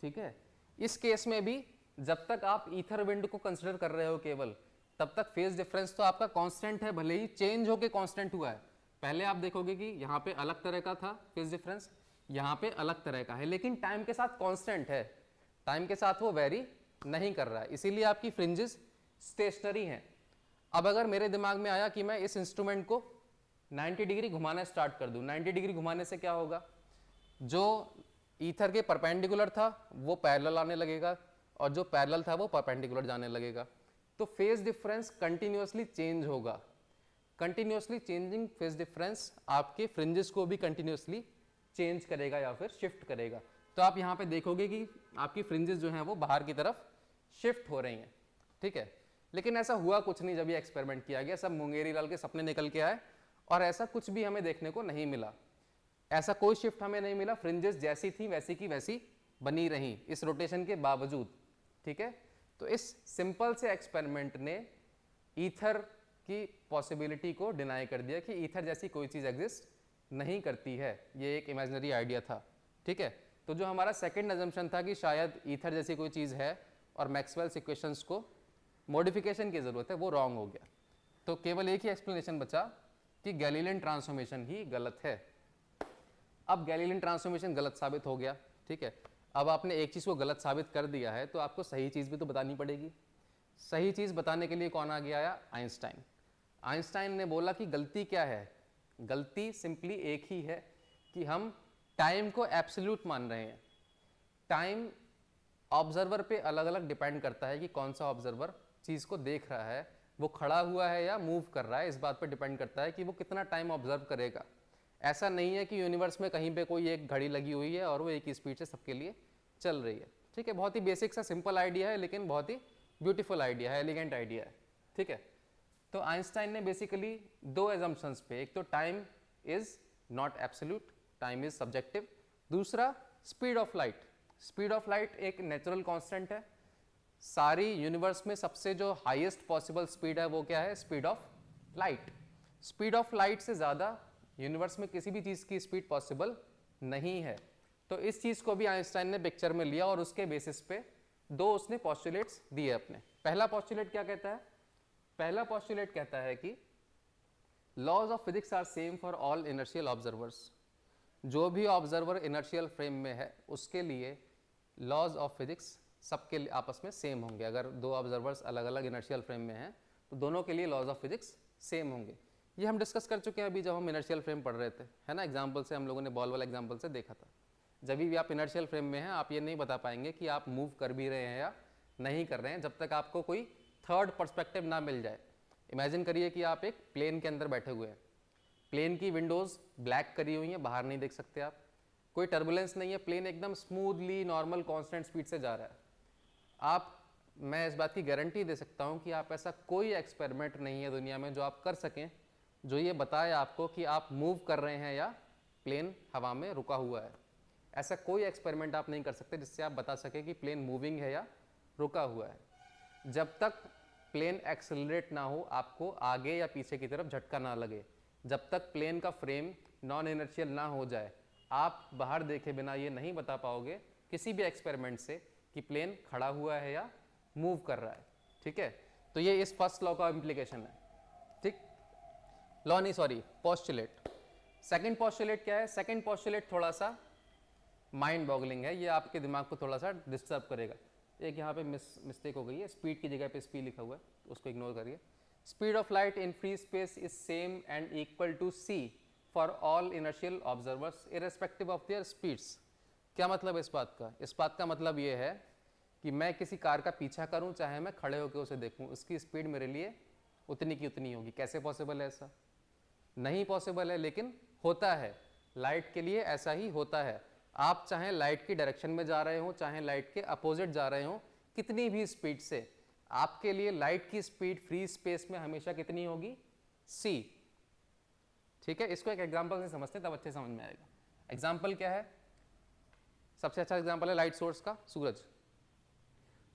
Speaker 1: ठीक है। इस केस में भी जब तक आप ईथर विंड को कंसीडर कर रहे हो केवल, तब तक फेज डिफरेंस तो आपका कांस्टेंट है, भले ही चेंज होके कांस्टेंट हुआ है। पहले आप देखोगे कि यहाँ पे अलग तरह का था फेज डिफरेंस, यहाँ पे अलग तरह का है, लेकिन टाइम के साथ कांस्टेंट है, टाइम के साथ वो वेरी नहीं कर रहा है, इसीलिए आपकी फ्रिंजेस स्टेशनरी हैं। अब अगर मेरे दिमाग में आया कि मैं इस इंस्ट्रूमेंट को 90 डिग्री घुमाना स्टार्ट कर दूं, 90 डिग्री घुमाने से क्या होगा, जो ईथर के परपेंडिकुलर था वो पैरेलल आने लगेगा और जो पैरेलल था वो परपेंडिकुलर जाने लगेगा, तो फेज डिफरेंस कंटिन्यूअसली चेंज होगा। कंटिन्यूअसली चेंजिंग फेज डिफरेंस आपके फ्रिंजेस को भी कंटिन्यूअसली चेंज करेगा या फिर शिफ्ट करेगा। तो आप यहाँ पे देखोगे कि आपकी फ्रिंजेस जो हैं वो बाहर की तरफ शिफ्ट हो रही हैं, ठीक है। लेकिन ऐसा हुआ कुछ नहीं जब ये एक्सपेरिमेंट किया गया, सब मुंगेरी लाल के सपने निकल के आए और ऐसा कुछ भी हमें देखने को नहीं मिला, ऐसा कोई शिफ्ट हमें नहीं मिला, फ्रिंजेस जैसी थी वैसी की वैसी बनी रही इस रोटेशन के बावजूद, ठीक है। तो इस सिंपल से एक्सपेरिमेंट ने ईथर की पॉसिबिलिटी को डिनाई कर दिया कि ईथर जैसी कोई चीज़ एग्जिस्ट नहीं करती है, ये एक इमेजिनरी आइडिया था, ठीक है। तो जो हमारा सेकंड अजम्पशन था कि शायद ईथर जैसी कोई चीज़ है और मैक्सवेल्स इक्वेशंस को मॉडिफिकेशन की ज़रूरत है, वो रॉन्ग हो गया। तो केवल एक ही एक्सप्लेनेशन बचा कि गैलीलियन ट्रांसफॉर्मेशन ही गलत है। अब गैलीलियन ट्रांसफॉर्मेशन गलत साबित हो गया, ठीक है। अब आपने एक चीज़ को गलत साबित कर दिया है तो आपको सही चीज़ भी तो बतानी पड़ेगी। सही चीज़ बताने के लिए कौन आगे आया, आइंस्टाइन। आइंस्टाइन ने बोला कि गलती क्या है, गलती सिंपली एक ही है कि हम टाइम को एब्सोल्यूट मान रहे हैं। टाइम ऑब्जर्वर पे अलग अलग डिपेंड करता है कि कौन सा ऑब्जर्वर चीज़ को देख रहा है, वो खड़ा हुआ है या मूव कर रहा है, इस बात पे डिपेंड करता है कि वो कितना टाइम ऑब्जर्व करेगा। ऐसा नहीं है कि यूनिवर्स में कहीं पे कोई एक घड़ी लगी हुई है और वो एक ही स्पीड से सबके लिए चल रही है, ठीक है। बहुत ही बेसिक सा सिंपल आइडिया है लेकिन बहुत ही ब्यूटीफुल आइडिया है, एलिगेंट आइडिया है, ठीक है। तो आइंस्टाइन ने बेसिकली दो एजम्पशंस पे, एक तो time is not absolute, time is subjective, दूसरा speed of light. Speed of light एक नेचुरल कांस्टेंट है, सारी यूनिवर्स में सबसे जो हाईएस्ट पॉसिबल स्पीड है वो क्या है, speed of light. Speed of light से ज़्यादा यूनिवर्स में किसी भी चीज़ की स्पीड पॉसिबल नहीं है। तो इस चीज़ को भी आइंस्टाइन ने पिक्चर में लिया और उसके बेसिस पे दो उसने पॉस्टुलेट्स दिए अपने। पहला पॉस्टुलेट क्या कहता है, पहला पॉस्टुलेट कहता है कि laws of physics are same for all inertial observers. जो भी ऑब्जर्वर इनर्शियल फ्रेम में है उसके लिए लॉज ऑफ फिजिक्स सबके लिए आपस में सेम होंगे। अगर दो ऑब्जर्वर्स अलग अलग इनर्शियल फ्रेम में हैं तो दोनों के लिए लॉज ऑफ फिजिक्स सेम होंगे। ये हम डिस्कस कर चुके हैं अभी जब हम इनर्शियल फ्रेम पढ़ रहे थे, है ना, एग्जाम्पल से हम लोगों ने बॉल वाला एग्जाम्पल से देखा था। जब भी आप इनर्शियल फ्रेम में हैं आप ये नहीं बता पाएंगे कि आप मूव कर भी रहे हैं या नहीं कर रहे हैं जब तक आपको कोई थर्ड पर्सपेक्टिव ना मिल जाए। इमेजिन करिए कि आप एक प्लेन के अंदर बैठे हुए हैं, प्लेन की विंडोज़ ब्लैक करी हुई हैं, बाहर नहीं देख सकते आप, कोई टर्बुलेंस नहीं है, प्लेन एकदम स्मूथली नॉर्मल कांस्टेंट स्पीड से जा रहा है। मैं इस बात की गारंटी दे सकता हूँ कि आप ऐसा कोई एक्सपेरिमेंट नहीं है दुनिया में जो आप कर सकें जो ये बताए आपको कि आप मूव कर रहे हैं या प्लेन हवा में रुका हुआ है। ऐसा कोई एक्सपेरिमेंट आप नहीं कर सकते जिससे आप बता सकें कि प्लेन मूविंग है या रुका हुआ है। जब तक प्लेन एक्सेलरेट ना हो, आपको आगे या पीछे की तरफ झटका ना लगे, जब तक प्लेन का फ्रेम नॉन इनर्शियल ना हो जाए, आप बाहर देखे बिना ये नहीं बता पाओगे किसी भी एक्सपेरिमेंट से कि प्लेन खड़ा हुआ है या मूव कर रहा है। ठीक है, तो ये इस फर्स्ट लॉ का इम्प्लीकेशन है। ठीक, लॉ नहीं सॉरी पोस्टुलेट। सेकंड पोस्टुलेट क्या है? सेकंड पोस्टुलेट थोड़ा सा माइंड बॉगलिंग है, ये आपके दिमाग को थोड़ा सा डिस्टर्ब करेगा। एक यहाँ पे मिस्टेक हो गई है, स्पीड की जगह पे स्पीड लिखा हुआ है, उसको इग्नोर करिए। Speed of light in free space is same and equal to c for all inertial observers irrespective of their speeds. क्या मतलब है इस बात का? इस बात का मतलब ये है कि मैं किसी कार का पीछा करूं, चाहे मैं खड़े होकर उसे देखूं, उसकी स्पीड मेरे लिए उतनी की उतनी होगी। कैसे पॉसिबल है? ऐसा नहीं पॉसिबल है, लेकिन होता है। लाइट के लिए ऐसा ही होता है। आप चाहे लाइट की डायरेक्शन में जा रहे हो, चाहे लाइट के अपोजिट जा रहे हो, कितनी भी स्पीड से, आपके लिए लाइट की स्पीड फ्री स्पेस में हमेशा कितनी होगी? c। ठीक है, इसको एक एग्जांपल से समझते हैं तब अच्छे समझ में आएगा। एग्जांपल क्या है? सबसे अच्छा एग्जांपल है लाइट सोर्स का, सूरज।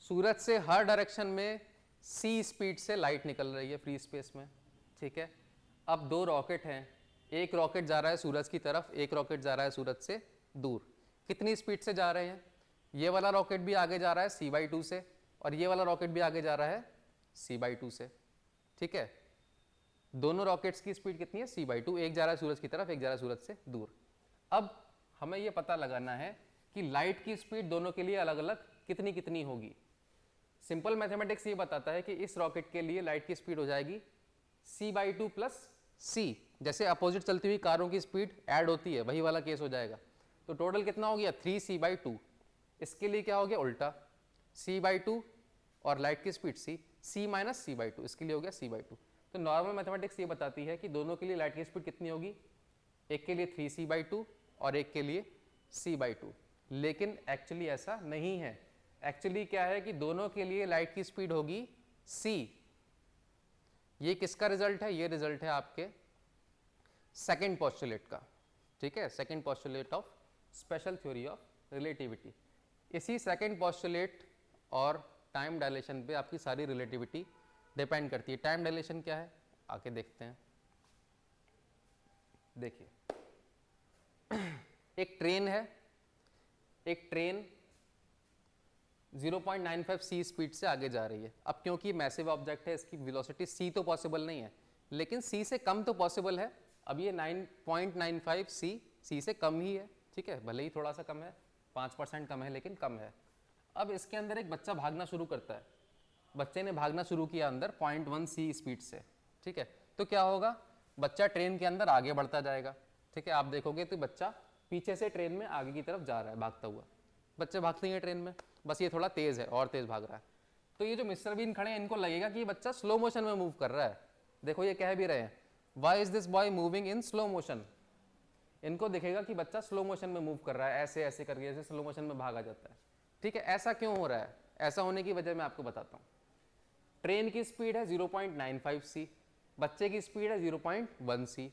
Speaker 1: सूरज से हर डायरेक्शन में c स्पीड से लाइट निकल रही है फ्री स्पेस में। ठीक है, अब दो रॉकेट हैं, एक रॉकेट जा रहा है सूरज की तरफ, एक रॉकेट जा रहा है सूरज से दूर। कितनी स्पीड से जा रहे हैं? ये वाला रॉकेट भी आगे जा रहा है c/2 से, और ये वाला रॉकेट भी आगे जा रहा है c/2 से। ठीक है, दोनों रॉकेट्स की स्पीड कितनी है? c/2। एक जा रहा है सूरज की तरफ, एक जा रहा है सूरज से दूर। अब हमें ये पता लगाना है कि लाइट की स्पीड दोनों के लिए अलग अलग कितनी कितनी होगी। सिंपल मैथमेटिक्स ये बताता है कि इस रॉकेट के लिए लाइट की स्पीड हो जाएगी c/2 प्लस c। जैसे अपोजिट चलती हुई कारों की स्पीड ऐड होती है, वही वाला केस हो जाएगा। तो टोटल कितना हो गया? 3c/2। इसके लिए क्या हो गया? उल्टा, c/2 और लाइट की स्पीड c माइनस c/2, इसके लिए हो गया c/2। तो नॉर्मल मैथमेटिक्स ये बताती है कि दोनों के लिए लाइट की स्पीड कितनी होगी? एक के लिए 3c/2 और एक के लिए c/2। लेकिन एक्चुअली ऐसा नहीं है। एक्चुअली क्या है कि दोनों के लिए लाइट की स्पीड होगी c। ये किसका रिजल्ट है? ये रिजल्ट है आपके सेकंड पोस्टुलेट का। ठीक है, second postulate of special theory of relativity. इसी सेकंड पोस्टुलेट और टाइम डायलेशन पे आपकी सारी रिलेटिविटी डिपेंड करती है। टाइम डायलेशन क्या है? आके देखते हैं। देखिए, एक ट्रेन है, एक ट्रेन 0.95 c स्पीड से आगे जा रही है। अब क्योंकि मैसिव ऑब्जेक्ट है, इसकी वेलोसिटी c तो पॉसिबल नहीं है, लेकिन c से कम तो पॉसिबल है। अब ये 9.95 c से कम ही है। ठीक है, भले ही थोड़ा सा कम है, 5% कम है, लेकिन कम है। अब इसके अंदर एक बच्चा भागना शुरू करता है। बच्चे ने भागना शुरू किया अंदर 0.1 c स्पीड से। ठीक है, तो क्या होगा? बच्चा ट्रेन के अंदर आगे बढ़ता जाएगा। ठीक है, आप देखोगे तो बच्चा पीछे से ट्रेन में आगे की तरफ जा रहा है भागता हुआ। बच्चे भागते हैं ट्रेन में, बस ये थोड़ा तेज है और तेज भाग रहा है। तो ये जो मिस्टर बीन खड़े हैं, इनको लगेगा कि ये बच्चा स्लो मोशन में मूव कर रहा है। देखो ये कह भी रहे हैं, why is this boy moving in slow motion. इनको दिखेगा कि बच्चा स्लो मोशन में मूव कर रहा है, ऐसे ऐसे करके ऐसे स्लो मोशन में भागा जाता है। ठीक है, ऐसा क्यों हो रहा है? ऐसा होने की वजह मैं आपको बताता हूँ। ट्रेन की स्पीड है 0.95 c, बच्चे की स्पीड है 0.1 c।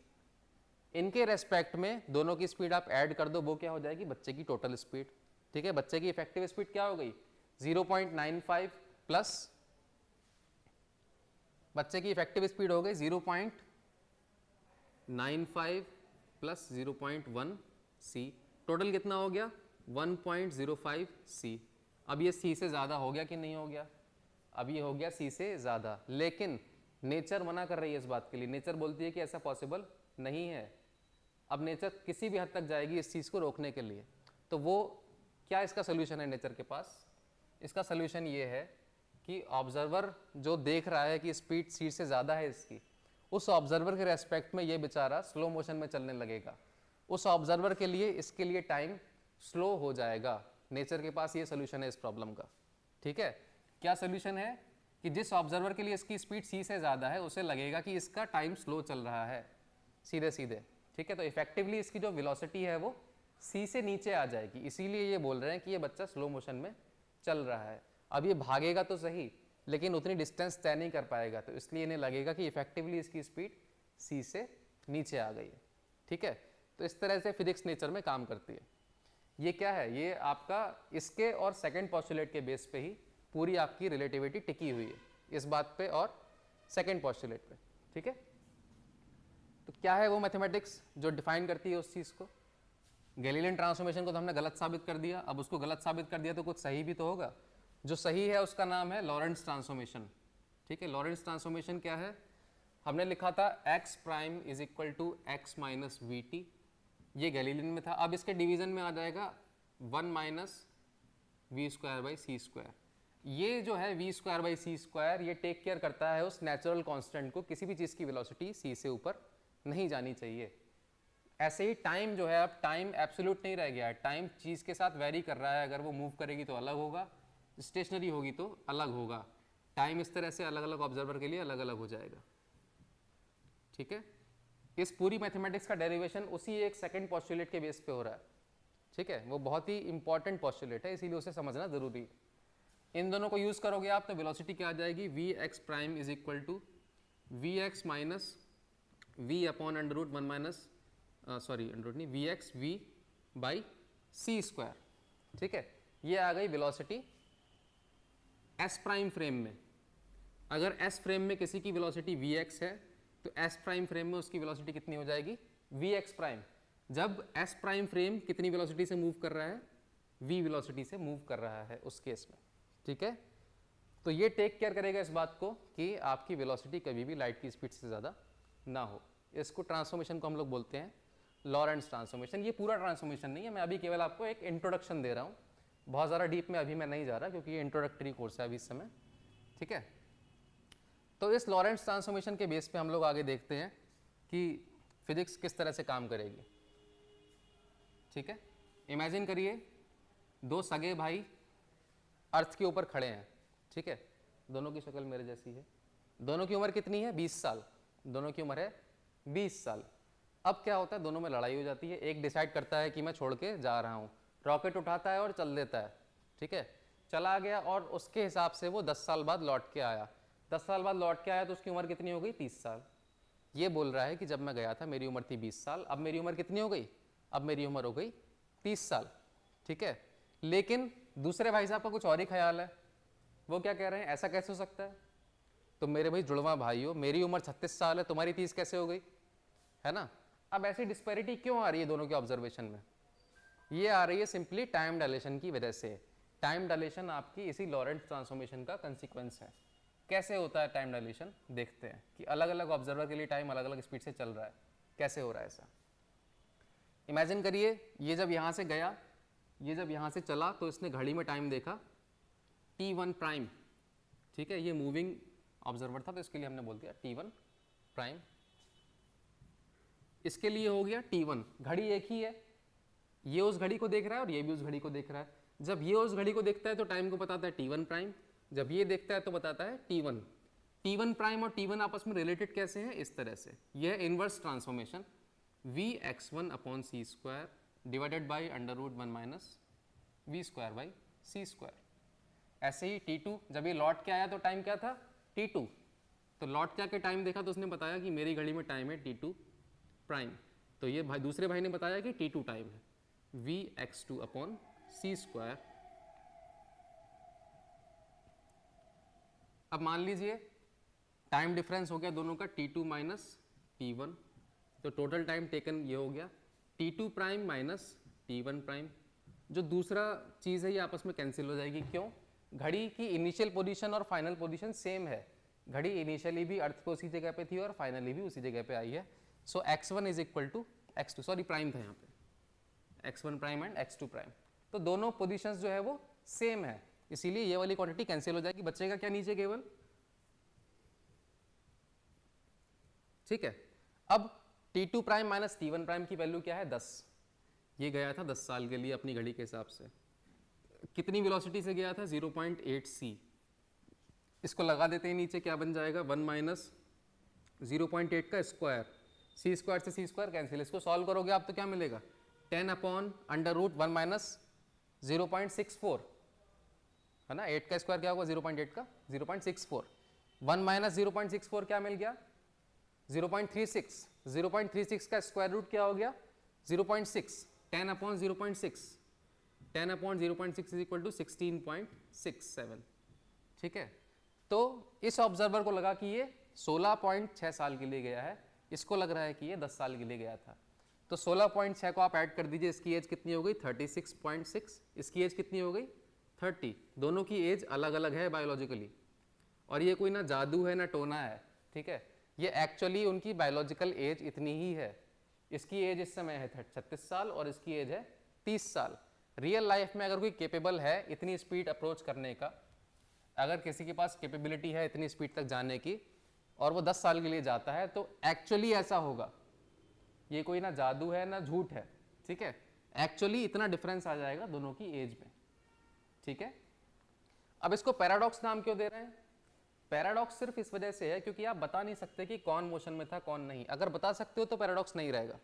Speaker 1: इनके रेस्पेक्ट में दोनों की स्पीड आप ऐड कर दो, वो क्या हो जाएगी? बच्चे की टोटल स्पीड। ठीक है, बच्चे की इफेक्टिव स्पीड क्या हो गई? 0.95 प्लस बच्चे की इफेक्टिव स्पीड हो गई 0.95 प्लस 0.1 c। टोटल कितना हो गया? 1.05 c। अब ये c से ज़्यादा हो गया कि नहीं हो गया? अब ये हो गया c से ज़्यादा, लेकिन नेचर मना कर रही है इस बात के लिए। नेचर बोलती है कि ऐसा पॉसिबल नहीं है। अब नेचर किसी भी हद तक जाएगी इस चीज़ को रोकने के लिए। तो वो क्या इसका सोल्यूशन है नेचर के पास? इसका सोल्यूशन ये है कि ऑब्जर्वर जो देख रहा है कि स्पीड c से ज़्यादा है इसकी, उस ऑब्जर्वर के रेस्पेक्ट में ये बेचारा स्लो मोशन में चलने लगेगा। उस ऑब्जर्वर के लिए इसके लिए टाइम स्लो हो जाएगा। नेचर के पास ये सोल्यूशन है इस प्रॉब्लम का। ठीक है, क्या सोल्यूशन है कि जिस ऑब्जर्वर के लिए इसकी स्पीड c से ज़्यादा है उसे लगेगा कि इसका टाइम स्लो चल रहा है, सीधे सीधे। ठीक है, तो इफेक्टिवली इसकी जो वेलोसिटी है वो c से नीचे आ जाएगी, इसीलिए ये बोल रहे हैं कि ये बच्चा स्लो मोशन में चल रहा है। अब ये भागेगा तो सही लेकिन उतनी डिस्टेंस तय नहीं कर पाएगा, तो इसलिए इन्हें लगेगा कि इफेक्टिवली इसकी स्पीड c से नीचे आ गई है। ठीक है, तो इस तरह से फिजिक्स नेचर में काम करती है। ये क्या है, ये आपका इसके और सेकंड पोस्टुलेट के बेस पे ही पूरी आपकी रिलेटिविटी टिकी हुई है, इस बात पे और सेकंड पोस्टुलेट पे। ठीक है, तो क्या है वो मैथमेटिक्स जो डिफाइन करती है उस चीज़ को। गैलीलियन ट्रांसफॉर्मेशन को तो हमने गलत साबित कर दिया, अब उसको गलत साबित कर दिया तो कुछ सही भी तो होगा। जो सही है उसका नाम है लॉरेंट्ज ट्रांसफॉर्मेशन। ठीक है, लॉरेंट्ज ट्रांसफॉर्मेशन क्या है, हमने लिखा था x prime is equal to x minus v t, ये गैलीलियन में था। अब इसके डिवीजन में आ जाएगा 1 minus we square by C square. ये जो है v square by C square ये टेक केयर करता है उस नेचुरल कांस्टेंट को, किसी भी चीज़ की वेलोसिटी c से ऊपर नहीं जानी चाहिए। ऐसे ही टाइम जो है, अब टाइम एब्सोल्यूट नहीं रह गया है, टाइम चीज़ के साथ वेरी कर रहा है, अगर वो मूव करेगी तो अलग होगा, स्टेशनरी होगी तो अलग होगा। टाइम इस तरह से अलग अलग ऑब्जर्वर के लिए अलग अलग हो जाएगा। ठीक है, इस पूरी मैथमेटिक्स का डेरिवेशन उसी एक सेकंड पोस्टुलेट के बेस पे हो रहा है। ठीक है, वो बहुत ही इंपॉर्टेंट पोस्टुलेट है, इसीलिए उसे समझना जरूरी है। इन दोनों को यूज करोगे आप तो वेलोसिटी क्या आ जाएगी, V x prime is equal to V X minus V upon under root 1 minus sorry under root नहीं, V X V by C square. ठीक है, ये आ गई वेलोसिटी एस प्राइम फ्रेम में। अगर एस फ्रेम में किसी की वेलोसिटी वी एक्स है तो एस प्राइम फ्रेम में उसकी वेलोसिटी कितनी हो जाएगी, वी एक्स प्राइम। जब एस प्राइम फ्रेम कितनी वेलोसिटी से मूव कर रहा है, वी वेलोसिटी से मूव कर रहा है उस केस में। ठीक है, तो ये टेक केयर करेगा इस बात को कि आपकी वेलोसिटी कभी भी लाइट की स्पीड से ज़्यादा ना हो। इसको ट्रांसफॉर्मेशन को हम लोग बोलते हैं लॉरेंट्ज ट्रांसफॉर्मेशन। ये पूरा ट्रांसफॉर्मेशन नहीं है, मैं अभी केवल आपको एक इंट्रोडक्शन दे रहा हूँ, बहुत ज़्यादा डीप में अभी मैं नहीं जा रहा क्योंकि ये इंट्रोडक्टरी कोर्स है अभी इस समय। ठीक है, तो इस लॉरेंट्ज ट्रांसफॉर्मेशन के बेस पे हम लोग आगे देखते हैं कि फिजिक्स किस तरह से काम करेगी। ठीक है, इमेजिन करिए दो सगे भाई अर्थ के ऊपर खड़े हैं। ठीक है, दोनों की शक्ल मेरे जैसी है, दोनों की उम्र कितनी है, 20 साल, दोनों की उम्र है 20 साल। अब क्या होता है, दोनों में लड़ाई हो जाती है, एक डिसाइड करता है कि मैं छोड़ के जा रहा हूँ, रॉकेट उठाता है और चल देता है। ठीक है, चला गया और उसके हिसाब से वो 10 साल बाद लौट के आया। 10 साल बाद लौट के आया तो उसकी उम्र कितनी हो गई, 30 साल। ये बोल रहा है कि जब मैं गया था मेरी उम्र थी 20 साल, अब मेरी उम्र कितनी हो गई, अब मेरी उम्र हो गई 30 साल। ठीक है, लेकिन दूसरे भाई साहब का कुछ और ही ख्याल है, वो क्या कह रहे हैं, ऐसा कैसे हो सकता है, तो मेरे भाई जुड़वा भाई हो, मेरी उम्र 36 साल है, तुम्हारी 30 कैसे हो गई, है ना। अब ऐसी डिस्पैरिटी क्यों आ रही है दोनों के ऑब्जर्वेशन में, ये आ रही है सिंपली टाइम डायलेशन की वजह से। टाइम डायलेशन आपकी इसी लॉरेंट्ज ट्रांसफॉर्मेशन का कंसिक्वेंस है। कैसे होता है टाइम डायलेशन, देखते हैं कि अलग अलग ऑब्जर्वर के लिए टाइम अलग अलग स्पीड से चल रहा है, कैसे हो रहा है ऐसा। इमेजिन करिए ये जब यहाँ से गया, ये जब यहाँ से चला तो इसने घड़ी में टाइम देखा t1 प्राइम। ठीक है, ये मूविंग ऑब्जर्वर था तो इसके लिए हमने बोल दिया t1 प्राइम। इसके लिए हो गया t1, घड़ी एक ही है, ये उस घड़ी को देख रहा है और ये भी उस घड़ी को देख रहा है। जब ये उस घड़ी को देखता है तो टाइम को बताता है t1 प्राइम, जब ये देखता है तो बताता है t1। t1 प्राइम और t1 आपस में रिलेटेड कैसे हैं, इस तरह से। यह inverse transformation v x1 upon c square divided by under root 1 minus we square by C square. ऐसे ही t2, जब ये लौट के आया तो टाइम क्या था, t2, तो लौट के आके टाइम देखा तो उसने बताया कि मेरी घड़ी में टाइम है t2 प्राइम, तो ये भाई दूसरे भाई ने बताया कि t2 टाइम है, v x2 upon c square. अब मान लीजिए टाइम डिफरेंस हो गया दोनों का t2 माइनस t1, तो टोटल टाइम टेकन ये हो गया t2 prime minus t1 prime. जो दूसरा चीज़ है ये आपस में कैंसिल हो जाएगी, क्यों, घड़ी की इनिशियल पोजीशन और फाइनल पोजीशन सेम है। घड़ी इनिशियली भी अर्थ पे उसी जगह पे थी और फाइनली भी उसी जगह पे आई है। So x1 is equal to x2, sorry prime था यहाँ पे, x1 prime and x2 prime, तो दोनों पोजीशंस जो है वो सेम है, इसीलिए ये वाली क्वांटिटी कैंसिल हो जाएगी, बचेगा क्या नीचे केवल। ठीक है, अब t2 prime minus t1 prime की वैल्यू क्या है, 10। ये गया था 10 साल के लिए अपनी घड़ी के हिसाब से। कितनी वेलोसिटी से गया था? 0.8 c। इसको लगा देते हैं नीचे, क्या बन जाएगा? 1 माइनस 0.8 का स्क्वायर, सी स्क्वायर से सी स्क्वायर कैंसिल। इसको सॉल्व करोगे आप तो क्या मिलेगा? 10 अपॉन अंडर रूट 1 माइनस 0.64, है ना। 8 का स्क्वायर क्या होगा? 0.8 का 0.64। 1 माइनस 0.64 क्या मिल गया? 0.36। 0.36 का स्क्वायर रूट क्या हो गया? 0.6। 10 upon 0.6, 10 upon 0.6 is equal to 16.67। ठीक है, तो इस ऑब्जर्वर को लगा कि ये 16.6 साल के लिए गया है, इसको लग रहा है कि ये 10 साल के लिए गया था। तो 16.6 को आप ऐड कर दीजिए, इसकी एज कितनी हो गई? 36.6। इसकी एज कितनी हो गई? 30। दोनों की एज अलग अलग है बायोलॉजिकली, और ये कोई ना जादू है ना टोना है, ठीक है। ये एक्चुअली उनकी बायोलॉजिकल एज इतनी ही है। इसकी एज इस समय है 36 साल और इसकी एज है 30 साल। रियल लाइफ में अगर कोई केपेबल है इतनी स्पीड अप्रोच करने का, अगर किसी के पास कैपेबिलिटी है इतनी स्पीड तक जाने की और वो 10 साल के लिए जाता है, तो एक्चुअली ऐसा होगा। ये कोई ना जादू है ना झूठ है, ठीक है। एक्चुअली इतना डिफरेंस आ जाएगा दोनों की एज में, ठीक है। अब इसको पैराडॉक्स नाम क्यों दे रहे हैं? पैराडॉक्स सिर्फ इस वजह से है क्योंकि आप बता नहीं सकते कि कौन मोशन में था कौन नहीं। अगर बता सकते हो तो पैराडॉक्स नहीं रहेगा।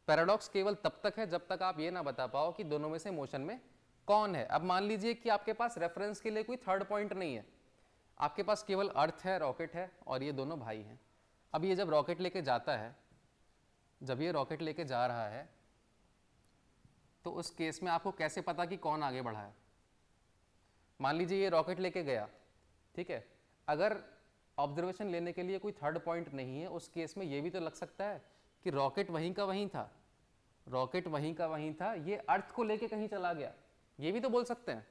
Speaker 1: पैराडॉक्स केवल तब तक है जब तक आप ये ना बता पाओ कि दोनों में से मोशन में कौन है। अब मान लीजिए कि आपके पास रेफरेंस के लिए कोई थर्ड पॉइंट नहीं है, आपके पास केवल अर्थ है, रॉकेट है और ये दोनों भाई हैं। अब ये जब रॉकेट लेके जाता है, जब ये रॉकेट लेके जा रहा है, तो उस केस में आपको कैसे पता कि कौन आगे बढ़ा है? मान लीजिए ये रॉकेट लेके गया, ठीक है। अगर ऑब्जर्वेशन लेने के लिए कोई थर्ड पॉइंट नहीं है, उस केस में ये भी तो लग सकता है कि रॉकेट वहीं का वहीं था, रॉकेट वहीं का वहीं था, ये अर्थ को लेके कहीं चला गया, ये भी तो बोल सकते हैं,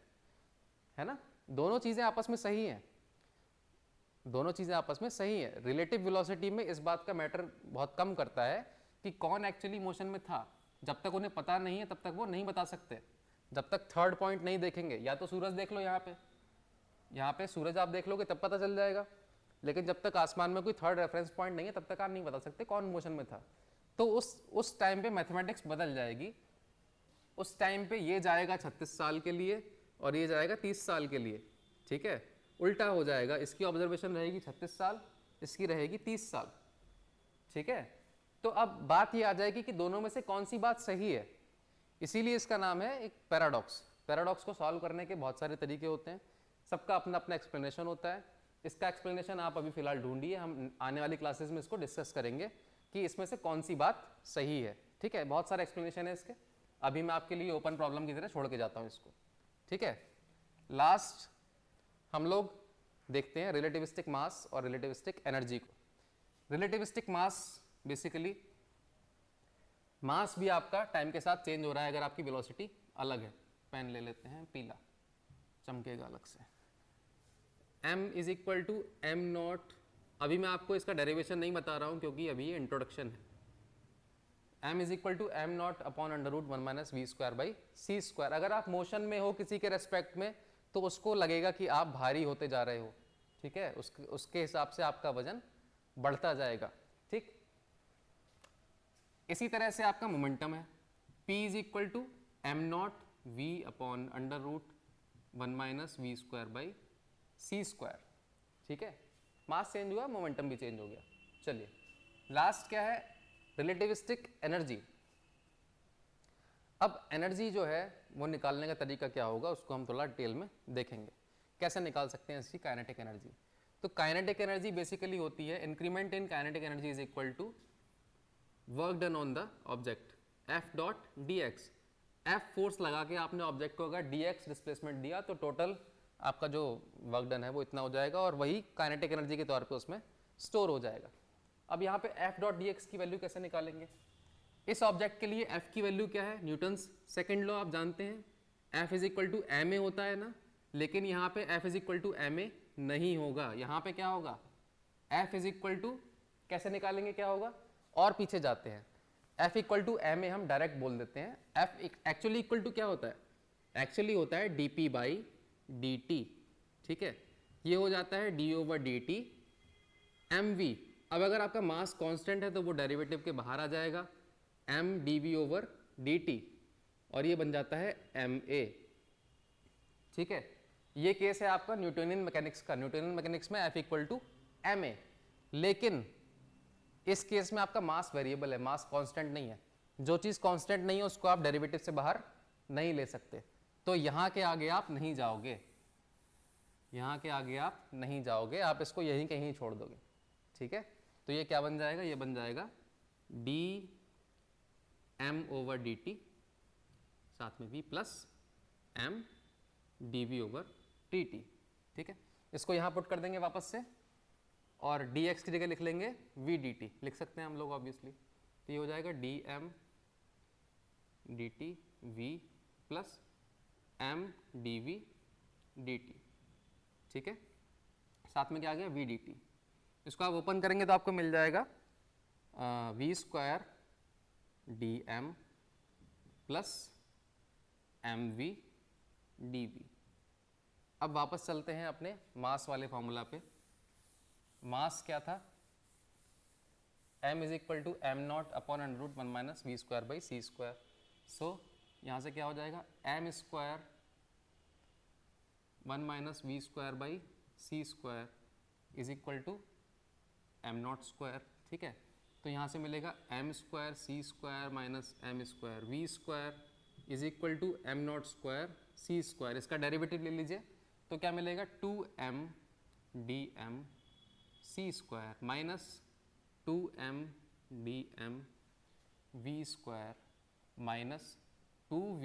Speaker 1: है ना। दोनों चीज़ें आपस में सही हैं, दोनों चीज़ें आपस में सही हैं। रिलेटिव वेलोसिटी में इस बात का मैटर बहुत कम करता है कि कौन एक्चुअली मोशन में था। जब तक उन्हें पता नहीं है तब तक वो नहीं बता सकते, जब तक थर्ड पॉइंट नहीं देखेंगे। या तो सूरज देख लो, यहाँ पे सूरज आप देख लोगे तब पता चल जाएगा, लेकिन जब तक आसमान में कोई थर्ड रेफरेंस पॉइंट नहीं है तब तक आप नहीं बता सकते कौन मोशन में था। तो उस टाइम पे मैथमेटिक्स बदल जाएगी। उस टाइम पे ये जाएगा 36 साल के लिए और ये जाएगा 30 साल के लिए, ठीक है। उल्टा हो जाएगा, इसकी ऑब्जर्वेशन रहेगी 36 साल, इसकी रहेगी 30 साल, ठीक है। तो अब बात ये आ जाएगी कि दोनों में से कौन सी बात सही है, इसीलिए इसका नाम है एक पैराडॉक्स। पैराडॉक्स को सॉल्व करने के बहुत सारे तरीके होते हैं, सबका अपना अपना एक्सप्लेनेशन होता है। इसका एक्सप्लेनेशन आप अभी फिलहाल ढूंढिए, हम आने वाली क्लासेस में इसको डिस्कस करेंगे कि इसमें से कौन सी बात सही है, ठीक है। बहुत सारे एक्सप्लेनेशन है इसके, अभी मैं आपके लिए ओपन प्रॉब्लम की तरह छोड़ के जाता हूँ इसको, ठीक है। लास्ट हम लोग देखते हैं रिलेटिविस्टिक मास और रिलेटिविस्टिक एनर्जी को। रिलेटिविस्टिक मास बेसिकली, मास भी आपका टाइम के साथ चेंज हो रहा है अगर आपकी वेलोसिटी अलग है। पेन ले लेते हैं, पीला चमकेगा अलग से। m is equal to M naught, अभी मैं आपको इसका डेरिवेशन नहीं बता रहा हूँ क्योंकि अभी ये इंट्रोडक्शन है। m is equal to M naught upon under root 1 minus we square by C square. अगर आप मोशन में हो किसी के रेस्पेक्ट में तो उसको लगेगा कि आप भारी होते जा रहे हो, ठीक है। उसके हिसाब से आपका वजन बढ़ता जाएगा, ठीक। इसी तरह से आपका मोमेंटम है, p is equal to M naught v upon under root 1 minus we square by C square, ठीक है। मास चेंज हुआ, मोमेंटम भी चेंज हो गया। चलिए लास्ट क्या है? Relativistic energy. अब एनर्जी जो है वो निकालने का तरीका क्या होगा उसको हम थोड़ा डिटेल में देखेंगे, कैसे निकाल सकते हैं इसकी काइनेटिक एनर्जी। तो काइनेटिक एनर्जी बेसिकली होती है increment in kinetic energy is equal to work done on the object F dot d x. F force लगा के आपने ऑब्जेक्ट को अगर डी एक्स डिस्प्लेसमेंट दिया तो टोटल आपका जो वर्क डन है वो इतना हो जाएगा और वही काइनेटिक एनर्जी के तौर पे उसमें स्टोर हो जाएगा। अब यहाँ पे एफ डॉट डी एक्स की वैल्यू कैसे निकालेंगे? इस ऑब्जेक्ट के लिए एफ की वैल्यू क्या है? न्यूटन्स सेकेंड लॉ आप जानते हैं, F is equal to M a होता है ना, लेकिन यहाँ पे F is equal to M a नहीं होगा। यहाँ पे क्या होगा? एफ इज इक्वल टू, कैसे निकालेंगे, क्या होगा? और पीछे जाते हैं, F equal to M a हम डायरेक्ट बोल देते हैं। एफ एक्चुअली इक्वल टू क्या होता है? एक्चुअली होता है d p by d t, ठीक है। ये हो जाता है d over d t m v. अब अगर आपका मास कांस्टेंट है तो वो डेरिवेटिव के बाहर आ जाएगा, m d v over d t, और ये बन जाता है ma। ठीक है, ये केस है आपका न्यूटोनियन मैकेनिक्स का। न्यूटोनियन मैकेनिक्स में F इक्वल टू ma, लेकिन इस केस में आपका मास वेरिएबल है, मास कांस्टेंट नहीं है। जो चीज़ कांस्टेंट नहीं है उसको आप डेरिवेटिव से बाहर नहीं ले सकते, तो यहाँ के आगे आप नहीं जाओगे, यहाँ के आगे आप नहीं जाओगे, आप इसको यहीं कहीं छोड़ दोगे। ठीक है, तो ये क्या बन जाएगा, ये बन जाएगा d m over d t, साथ में v plus m d v over t t. ठीक है, इसको यहाँ पुट कर देंगे वापस से, और dx की जगह लिख लेंगे v dt, लिख सकते हैं हम लोग ऑब्वियसली। तो ये हो जाएगा d M d t v plus m d v d t. ठीक है, साथ में क्या आ गया v dt। इसको आप ओपन करेंगे तो आपको मिल जाएगा v square D m plus m v d v. अब वापस चलते हैं अपने मास वाले फॉर्मूला पे। मास क्या था, m is equal to M naught upon under root 1 minus we square by C square. So यहाँ से क्या हो जाएगा, m square 1 minus we square by C square is equal to M naught square. ठीक है, तो यहाँ से मिलेगा m square C square minus M square V square is equal to M naught square C square. इसका derivative ले लीजिए तो क्या मिलेगा, 2m डी एम सी square minus 2m d m v square minus 2v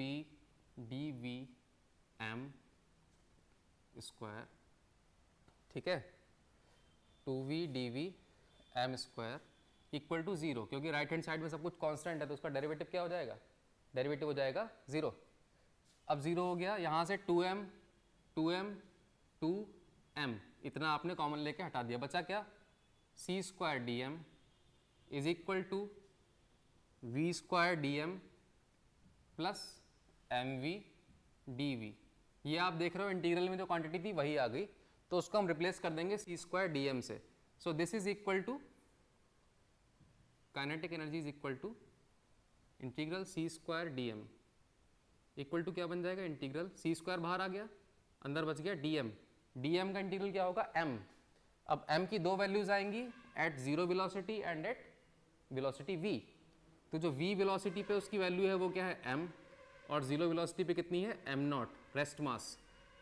Speaker 1: d v m square. ठीक है, 2v d v m square equal to 0, क्योंकि right hand side में सब कुछ कांस्टेंट है तो उसका डेरिवेटिव क्या हो जाएगा, डेरिवेटिव हो जाएगा 0। अब 0 हो गया, यहाँ से 2m 2m इतना आपने कॉमन लेके हटा दिया, बचा क्या, c square D m is equal to v square D m plus m v d v. ये आप देख रहे हो इंटीग्रल में जो क्वांटिटी थी वही आ गई, तो उसको हम रिप्लेस कर देंगे सी स्क्वायर डी एम से। So this is equal to kinetic energy is equal to integral C square D M equal to क्या बन जाएगा, इंटीग्रल सी स्क्वायर बाहर आ गया, अंदर बच गया डी एम। डी एम का इंटीग्रल क्या होगा, m। अब m की दो वैल्यूज आएंगी, at zero velocity and at velocity v। तो जो v वेलोसिटी पे उसकी वैल्यू है वो क्या है, m, और जीरो वेलोसिटी पे कितनी है, m नॉट, रेस्ट मास।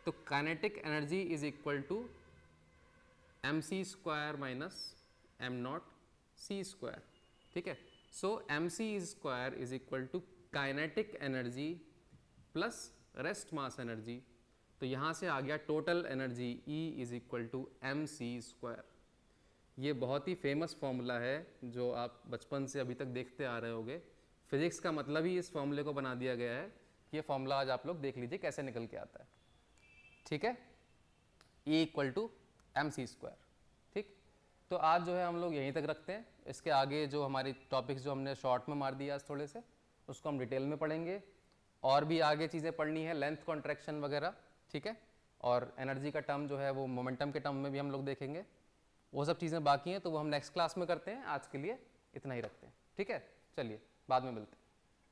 Speaker 1: तो kinetic energy is equal to M C square minus m naught c square. ठीक है, so m C square is equal to kinetic energy plus rest mass energy. तो यहाँ से आ गया total energy E is equal to M C square. ये बहुत ही famous formula है जो आप बचपन से अभी तक देखते आ रहे होंगे। फिजिक्स का मतलब ही इस फॉर्मूले को बना दिया गया है। ये फॉर्मूला आज आप लोग देख लीजिए कैसे निकल के आता है। ठीक है, E equal to M C square. ठीक, तो आज जो है हम लोग यहीं तक रखते हैं। इसके आगे जो हमारी टॉपिक्स जो हमने शॉर्ट में मार दिया आज थोड़े से, उसको हम डिटेल में पढ़ेंगे। और भी आगे चीज़ें पढ़नी है, लेंथ कॉन्ट्रैक्शन वगैरह। ठीक है, और एनर्जी का टर्म जो है वो मोमेंटम के टर्म में भी हम लोग देखेंगे। वो सब चीज़ें बाकी हैं तो वो हम नेक्स्ट क्लास में करते हैं। आज के लिए इतना ही रखते हैं। ठीक है, चलिए बाद में मिलते हैं।